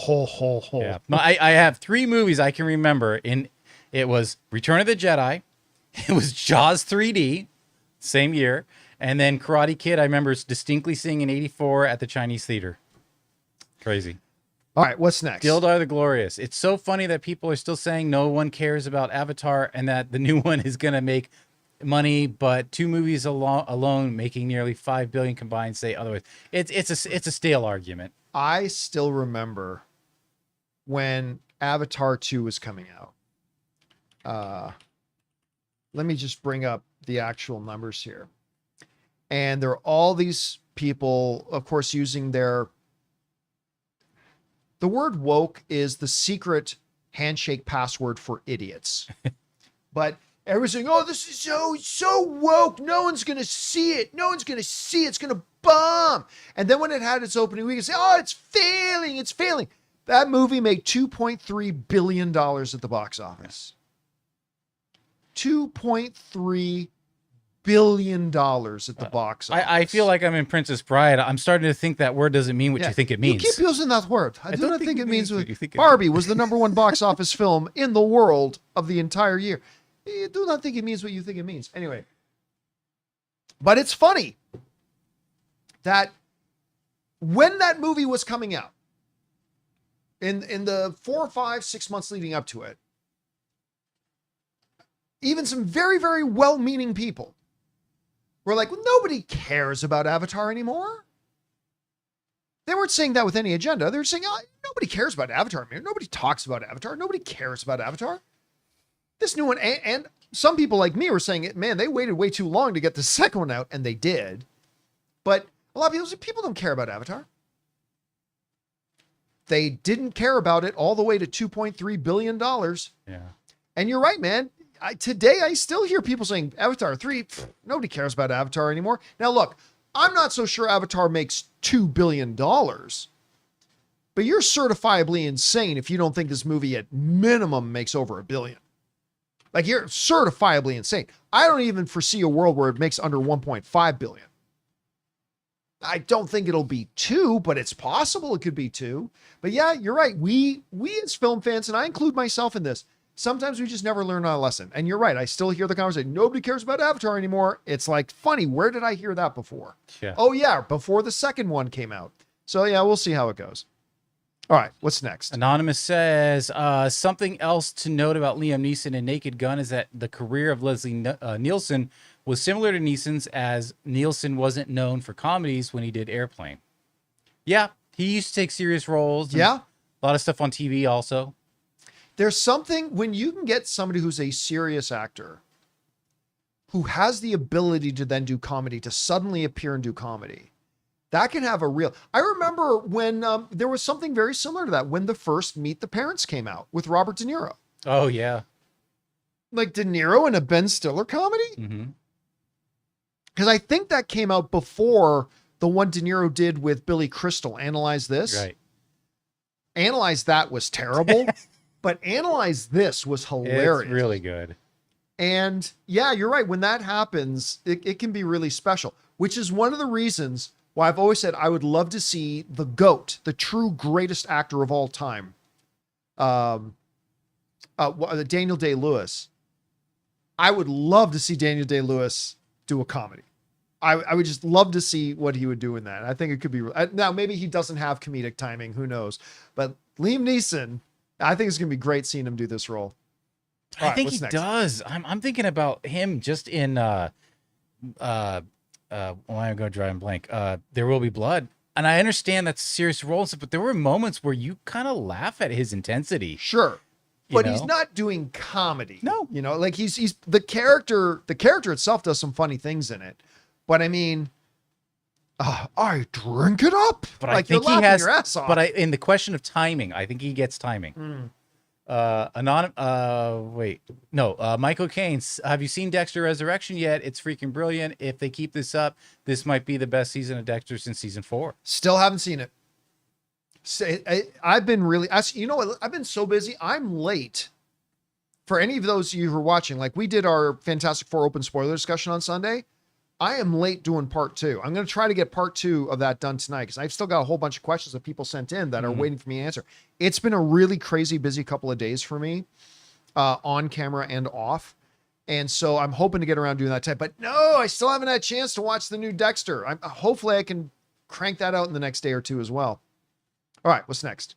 Yeah. I have 3 movies I can remember. It was Return of the Jedi, it was Jaws 3D, same year, and then Karate Kid. I remember distinctly seeing in 84 at the Chinese theater. Crazy. All right, what's next? Dildar the Glorious. It's so funny that people are still saying no one cares about Avatar and that the new one is going to make money, but 2 movies alone making nearly $5 billion combined say otherwise. It's a stale argument. I still remember when Avatar 2 was coming out. Let me just bring up the actual numbers here. And there are all these people, of course, using the word woke is the secret handshake password for idiots. But everyone's saying, oh, this is so woke. No one's going to see it. No one's going to see it. It's going to bomb. And then when it had its opening week, say, oh, it's failing. It's failing. That movie made $2.3 billion at the box office. $2.3 billion at the box office. I feel like I'm in Princess Bride. I'm starting to think that word doesn't mean what you think it means. You keep using that word. I do not think it means what you think. Barbie was the #1 box office film in the world of the entire year. You do not think it means what you think it means. Anyway. But it's funny that when that movie was coming out, in the 4, 5, 6 months leading up to it, even some very, very well-meaning people were like, well, nobody cares about Avatar anymore. They weren't saying that with any agenda. They were saying, oh, nobody cares about Avatar anymore. Nobody talks about Avatar. Nobody cares about Avatar. This new one, and some people like me were saying, man, they waited way too long to get the second one out, and they did. But a lot of people don't care about Avatar. They didn't care about it all the way to $2.3 billion. Yeah. And you're right, man. Today, I still hear people saying Avatar 3, nobody cares about Avatar anymore. Now, look, I'm not so sure Avatar makes $2 billion, but you're certifiably insane if you don't think this movie at minimum makes over $1 billion. Like, you're certifiably insane. I don't even foresee a world where it makes under 1.5 billion. I don't think it'll be 2, but it's possible it could be 2. But yeah, you're right. We as film fans, and I include myself in this, sometimes we just never learn our lesson. And you're right. I still hear the conversation. Nobody cares about Avatar anymore. It's like, funny. Where did I hear that before? Yeah. Oh yeah. Before the second one came out. So yeah, we'll see how it goes. All right, what's next? Anonymous says, something else to note about Liam Neeson and Naked Gun is that the career of Leslie Nielsen was similar to Neeson's, as Nielsen wasn't known for comedies when he did Airplane. Yeah, he used to take serious roles. Yeah. A lot of stuff on TV also. There's something when you can get somebody who's a serious actor who has the ability to then do comedy, to suddenly appear and do comedy. That can have a real... I remember when there was something very similar to that when the first Meet the Parents came out with Robert De Niro. Oh, yeah. Like De Niro in a Ben Stiller comedy? Mm-hmm. Because I think that came out before the one De Niro did with Billy Crystal, Analyze This. Right. Analyze That was terrible, but Analyze This was hilarious. It's really good. And yeah, you're right. When that happens, it can be really special, which is one of the reasons why I've always said I would love to see the GOAT, the true greatest actor of all time, Daniel Day-Lewis. I would love to see Daniel Day-Lewis do a comedy. I would just love to see what he would do in that. I think it could be... Now, maybe he doesn't have comedic timing. Who knows? But Liam Neeson, I think it's going to be great seeing him do this role. I think he does. I'm thinking about him just in well, I'm going to draw a blank. There Will Be Blood. And I understand that's a serious role and stuff, but there were moments where you kind of laugh at his intensity. Sure. But he's not doing comedy. No. You know, like he's the character itself does some funny things in it. But I mean, I drink it up. But like I think you're he has, your ass off. But in the question of timing, I think he gets timing. Michael Caine, have you seen Dexter Resurrection yet? It's freaking brilliant. If they keep this up, this might be the best season of Dexter since season 4. Still haven't seen it. I've been really, you know what? I've been so busy. I'm late. For any of those of you who are watching, like we did our Fantastic Four open spoiler discussion on Sunday. I am late doing part 2. I'm going to try to get part 2 of that done tonight because I've still got a whole bunch of questions that people sent in that are waiting for me to answer. It's been a really crazy busy couple of days for me on camera and off. And so I'm hoping to get around doing that type, but no, I still haven't had a chance to watch the new Dexter. Hopefully I can crank that out in the next day or two as well. All right. What's next?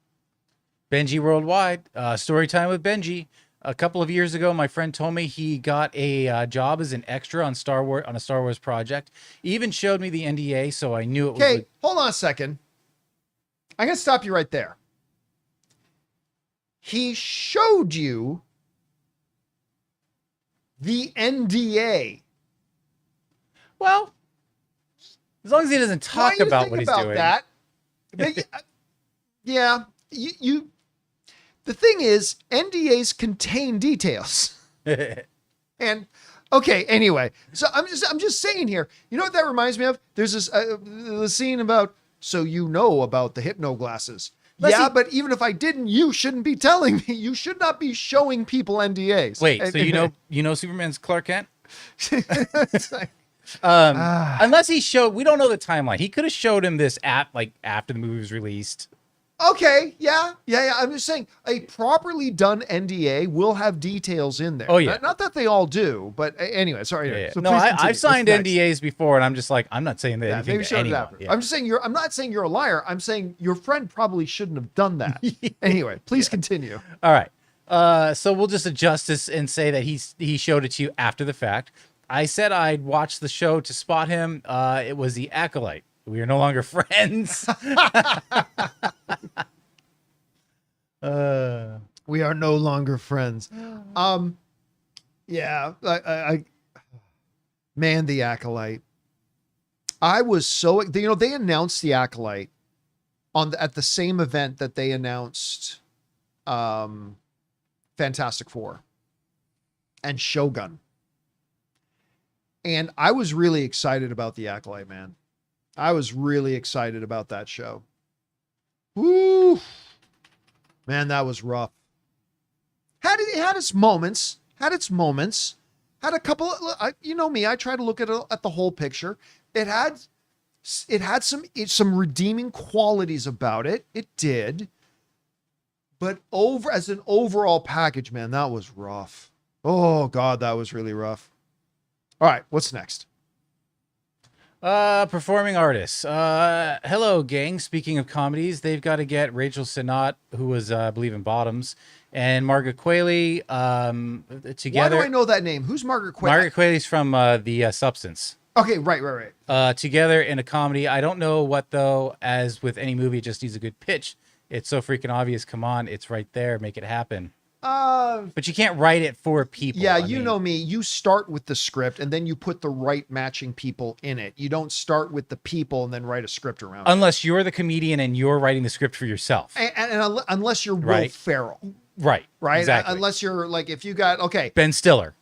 Benji Worldwide, story time with Benji. A couple of years ago, my friend told me he got a job as an extra on a Star Wars project. He even showed me the NDA, so I knew it was... Okay, hold on a second. I'm going to stop you right there. He showed you the NDA. Well, as long as he doesn't talk about what he's doing. That? Yeah, you the thing is, NDAs contain details. And okay, anyway, so I'm just saying here, you know what that reminds me of? There's this the scene about, so you know about the hypno glasses. Yeah, but even if I didn't, you shouldn't be telling me. You should not be showing people NDAs. Wait, so you know Superman's Clark Kent? Unless he showed, we don't know the timeline. He could have showed him this after the movie was released. Okay, yeah. I'm just saying a properly done NDA will have details in there. Oh yeah, not that they all do, but anyway. Sorry. Yeah. So no, I've signed NDAs before, and I'm just like, I'm not saying that. Anything to anyone. Yeah. I'm just saying I'm not saying you're a liar. I'm saying your friend probably shouldn't have done that. Anyway, please continue. All right. So we'll just adjust this and say that he showed it to you after the fact. I said I'd watch the show to spot him. It was The Acolyte. We are no longer friends. We are no longer friends. Yeah, man, The Acolyte. I was so, they announced The Acolyte at the same event that they announced Fantastic Four and Shogun. And I was really excited about The Acolyte, man. I was really excited about that show. Woo! Man, that was rough. It had its moments. Had a couple of, you know me, I try to look at the whole picture. It had some redeeming qualities about it. It did. But as an overall package, man, that was rough. Oh God, that was really rough. All right, what's next? Performing artists. Hello, gang. Speaking of comedies, they've got to get Rachel Sennott, who was, I believe, in Bottoms, and Margaret Qualley together. Why do I know that name? Who's Margaret Qualley? Margaret Qualley's from the Substance. Okay, right. Together in a comedy. I don't know what, though, as with any movie, it just needs a good pitch. It's so freaking obvious. Come on, it's right there. Make it happen. But you can't write it for people. Yeah, I you mean, know me. You start with the script and then you put the right matching people in it. You don't start with the people and then write a script around it. Unless you're the comedian and you're writing the script for yourself. And unless you're Will Right. Ferrell. Right. Right? Exactly. Unless you're like, if you got, okay. Ben Stiller.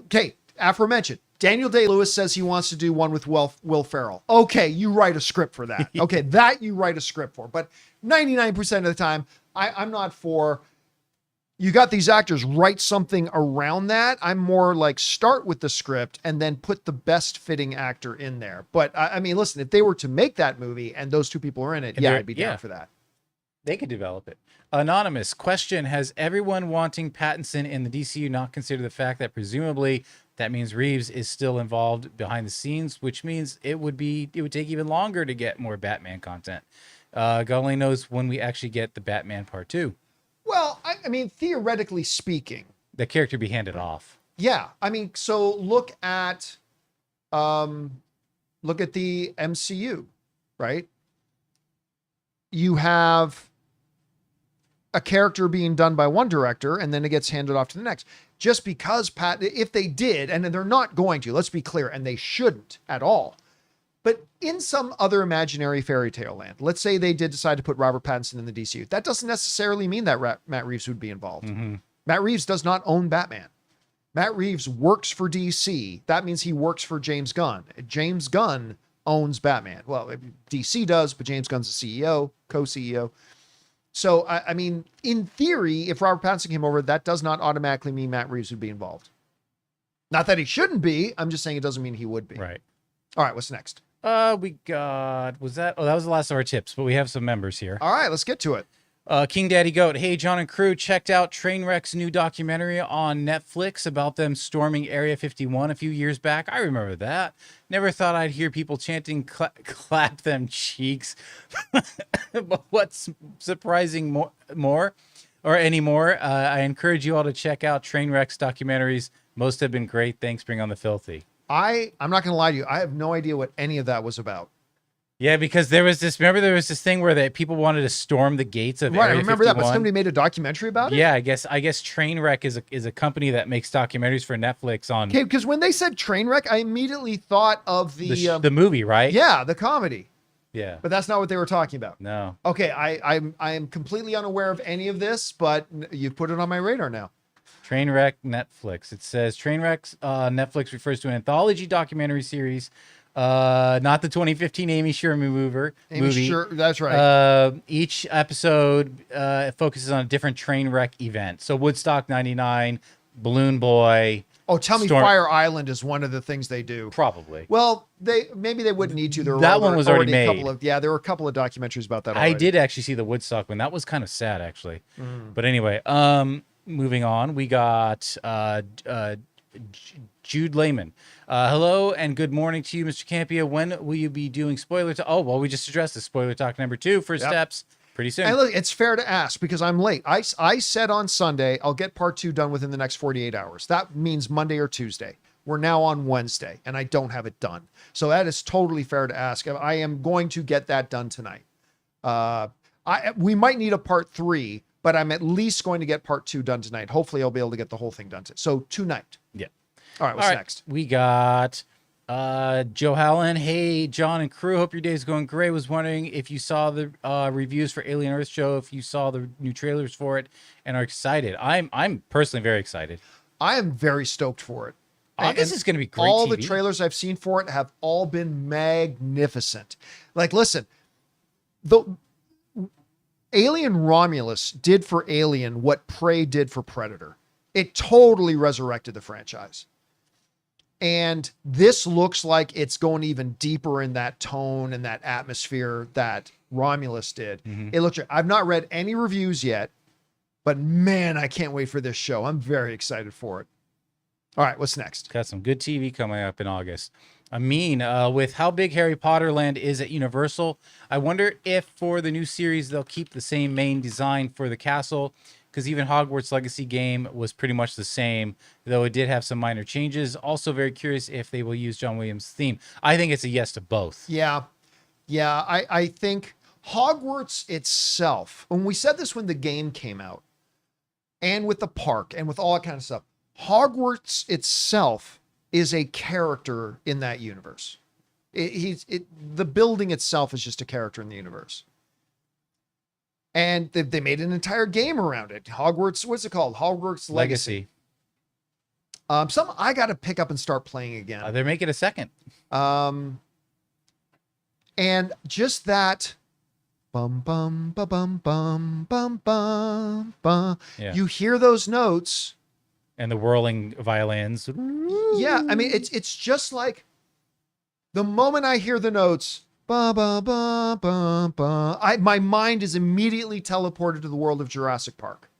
Okay, aforementioned. Daniel Day-Lewis says he wants to do one with Will Ferrell. Okay, you write a script for that. Okay, that you write a script for. But 99% of the time, I'm not for... You got these actors, write something around that. I'm more like start with the script and then put the best fitting actor in there. But I mean, listen, if they were to make that movie and those two people are in it, And yeah, I'd be down for that. They could develop it. Anonymous question: has everyone wanting Pattinson in the DCU not considered the fact that presumably that means Reeves is still involved behind the scenes, which means it would take even longer to get more Batman content. God only knows when we actually get the Batman Part 2. Well, I mean, theoretically speaking, The character be handed off. yeah. I mean, so look at the MCU, right? You have a character being done by one director and then it gets handed off to the next. Just because if they did, and they're not going to, let's be clear, and they shouldn't at all. But in some other imaginary fairy tale land, let's say they did decide to put Robert Pattinson in the DCU. That doesn't necessarily mean that Matt Reeves would be involved. Mm-hmm. Matt Reeves does not own Batman. Matt Reeves works for DC. That means he works for James Gunn. James Gunn owns Batman. Well, DC does, but James Gunn's the CEO, co-CEO. So, I mean, in theory, if Robert Pattinson came over, that does not automatically mean Matt Reeves would be involved. Not that he shouldn't be. I'm just saying it doesn't mean he would be. Right. All right, what's next? We got, that was the last of our tips, but we have some members here. All right, let's get to it. King Daddy Goat. Hey, John and crew, checked out Trainwreck's new documentary on Netflix about them storming Area 51 a few years back. I remember that. Never thought I'd hear people chanting clap them cheeks. But what's surprising more, I encourage you all to check out Trainwreck's documentaries. Most have been great. Thanks, Bring on the Filthy. I'm not going to lie to you. I have no idea what any of that was about. Yeah, because there was this thing where people wanted to storm the gates of Area 51. I remember that, but somebody made a documentary about it? Yeah, I guess Trainwreck is a company that makes documentaries for Netflix on... Okay, because when they said Trainwreck, I immediately thought of the movie, right? Yeah, the comedy. Yeah. But that's not what they were talking about. No. Okay, I am completely unaware of any of this, but you've put it on my radar now. Trainwreck Netflix. It says Trainwreck Netflix refers to an anthology documentary series, not the 2015 Amy Sherman movie. Sure, that's right. Each episode focuses on a different train wreck event. So Woodstock 99, Balloon Boy. Oh, tell me Fire Island is one of the things they do. Probably. Well, maybe they wouldn't need to. That one was already made. There were a couple of documentaries about that already. I did actually see the Woodstock one. That was kind of sad, actually. But anyway, moving on, we got Jude Lehman. Hello and good morning to you, Mr. Campea. When will you be doing spoiler talk? Oh, well, we just addressed the spoiler talk number 2 for steps. Pretty soon. And look, it's fair to ask because I'm late. I said on Sunday, I'll get part 2 done within the next 48 hours. That means Monday or Tuesday. We're now on Wednesday and I don't have it done. So that is totally fair to ask. I am going to get that done tonight. We might need a part 3, but I'm at least going to get part 2 done tonight. Hopefully I'll be able to get the whole thing done. So tonight. Yeah. All right. What's next? We got Joe Hallen. Hey, John and crew. Hope your day's going great. Was wondering if you saw the reviews for Alien Earth Show, if you saw the new trailers for it and are excited. I'm personally very excited. I am very stoked for it. August is going to be great. All TV. the trailers I've seen for it have all been magnificent. Like, listen, the Alien Romulus did for Alien what Prey did for Predator. It totally resurrected the franchise. And this looks like it's going even deeper in that tone and that atmosphere that Romulus did. It looks. I've not read any reviews yet, but man, I can't wait for this show. I'm very excited for it. All right, what's next? Got some good TV coming up in August. I mean, with how big Harry Potter Land is at Universal, I wonder if for the new series they'll keep the same main design for the castle, because even Hogwarts Legacy game was pretty much the same, though it did have some minor changes. Also, very curious if they will use John Williams' theme. I think it's a yes to both. Yeah. Yeah. I think Hogwarts itself, and we said this when the game came out, and with the park and with all that kind of stuff, Hogwarts itself is a character in that universe. The building itself is just a character in the universe. And they made an entire game around it. Hogwarts, what's it called? Hogwarts Legacy. Some I got to pick up and start playing again. They're making a second. And just that bum bum ba bum bum bum bum bum. Yeah. You hear those notes. And the whirling violins. Yeah, I mean it's just like the moment I hear the notes, ba ba ba ba ba, my mind is immediately teleported to the world of Jurassic Park.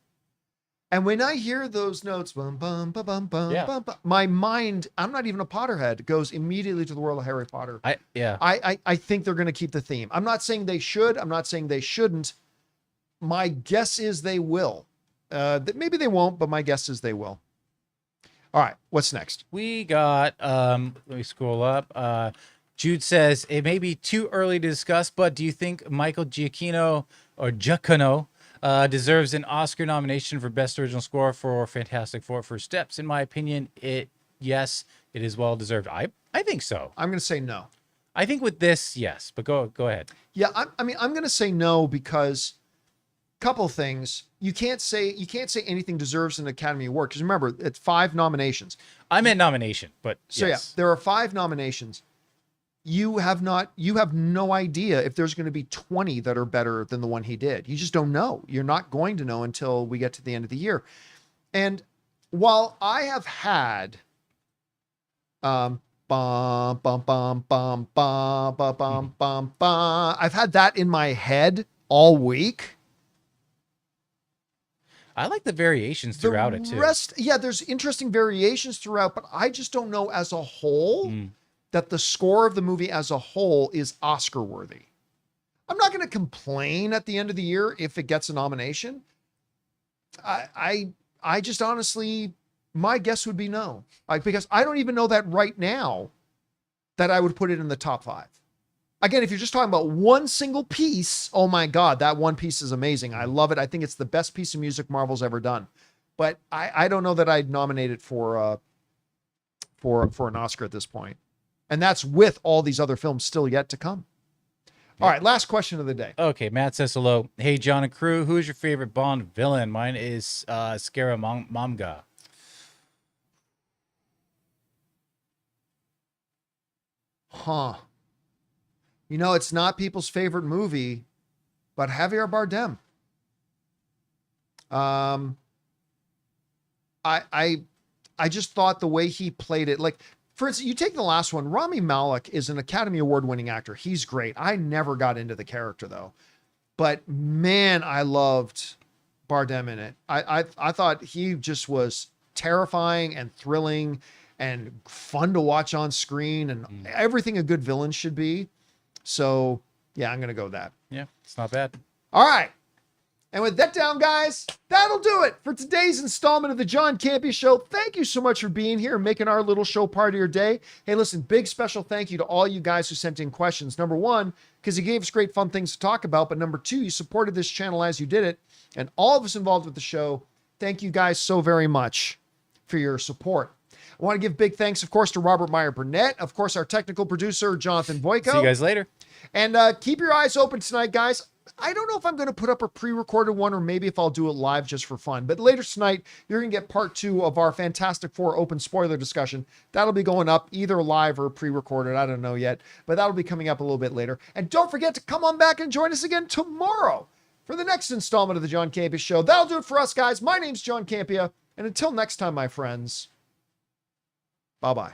And when I hear those notes, bum bum ba bum bum Yeah. bum, my mind, I'm not even a Potterhead, goes immediately to the world of Harry Potter. I think they're going to keep the theme. I'm not saying they should. I'm not saying they shouldn't. My guess is they will. Maybe they won't, but my guess is they will. All right, what's next? We got, let me scroll up. Jude says, it may be too early to discuss, but do you think Michael Giacchino deserves an Oscar nomination for Best Original Score for Fantastic Four First Steps? In my opinion, yes, it is well deserved. I think so. I'm going to say no. I think with this, yes, but go ahead. Yeah, I'm going to say no because couple things. You can't say anything deserves an Academy Award because remember, it's 5 nominations. I meant nomination, but so yes. Yeah, there are 5 nominations. You have no idea if there's going to be 20 that are better than the one he did. You just don't know. You're not going to know until we get to the end of the year. And while I have had I've had that in my head all week. I like the variations throughout it too. Yeah, there's interesting variations throughout, but I just don't know as a whole that the score of the movie as a whole is Oscar worthy. I'm not going to complain at the end of the year if it gets a nomination. I just honestly, my guess would be no, because I don't even know that right now that I would put it in the top 5. Again, if you're just talking about one single piece, oh my God, that one piece is amazing. I love it. I think it's the best piece of music Marvel's ever done. But I don't know that I'd nominate it for an Oscar at this point. And that's with all these other films still yet to come. All right, last question of the day. Okay, Matt says hello. Hey, John and crew, who is your favorite Bond villain? Mine is Scaramanga. Huh. You know, it's not people's favorite movie, but Javier Bardem. I just thought the way he played it, like, for instance, you take the last one, Rami Malek is an Academy Award winning actor. He's great. I never got into the character though, but man, I loved Bardem in it. I thought he just was terrifying and thrilling and fun to watch on screen and everything a good villain should be. So yeah, I'm going to go with that. Yeah, it's not bad. All right. And with that down, guys, that'll do it for today's installment of the John Campea Show. Thank you so much for being here and making our little show part of your day. Hey, listen, big special thank you to all you guys who sent in questions. Number 1, because you gave us great fun things to talk about. But number 2, you supported this channel as you did it. And all of us involved with the show, thank you guys so very much for your support. I want to give big thanks, of course, to Robert Meyer Burnett. Of course, our technical producer, Jonathan Boyko. See you guys later. And keep your eyes open tonight, guys. I don't know if I'm going to put up a pre-recorded one or maybe if I'll do it live just for fun. But later tonight, you're going to get part 2 of our Fantastic Four open spoiler discussion. That'll be going up either live or pre-recorded. I don't know yet. But that'll be coming up a little bit later. And don't forget to come on back and join us again tomorrow for the next installment of the John Campea Show. That'll do it for us, guys. My name's John Campea. And until next time, my friends, bye-bye.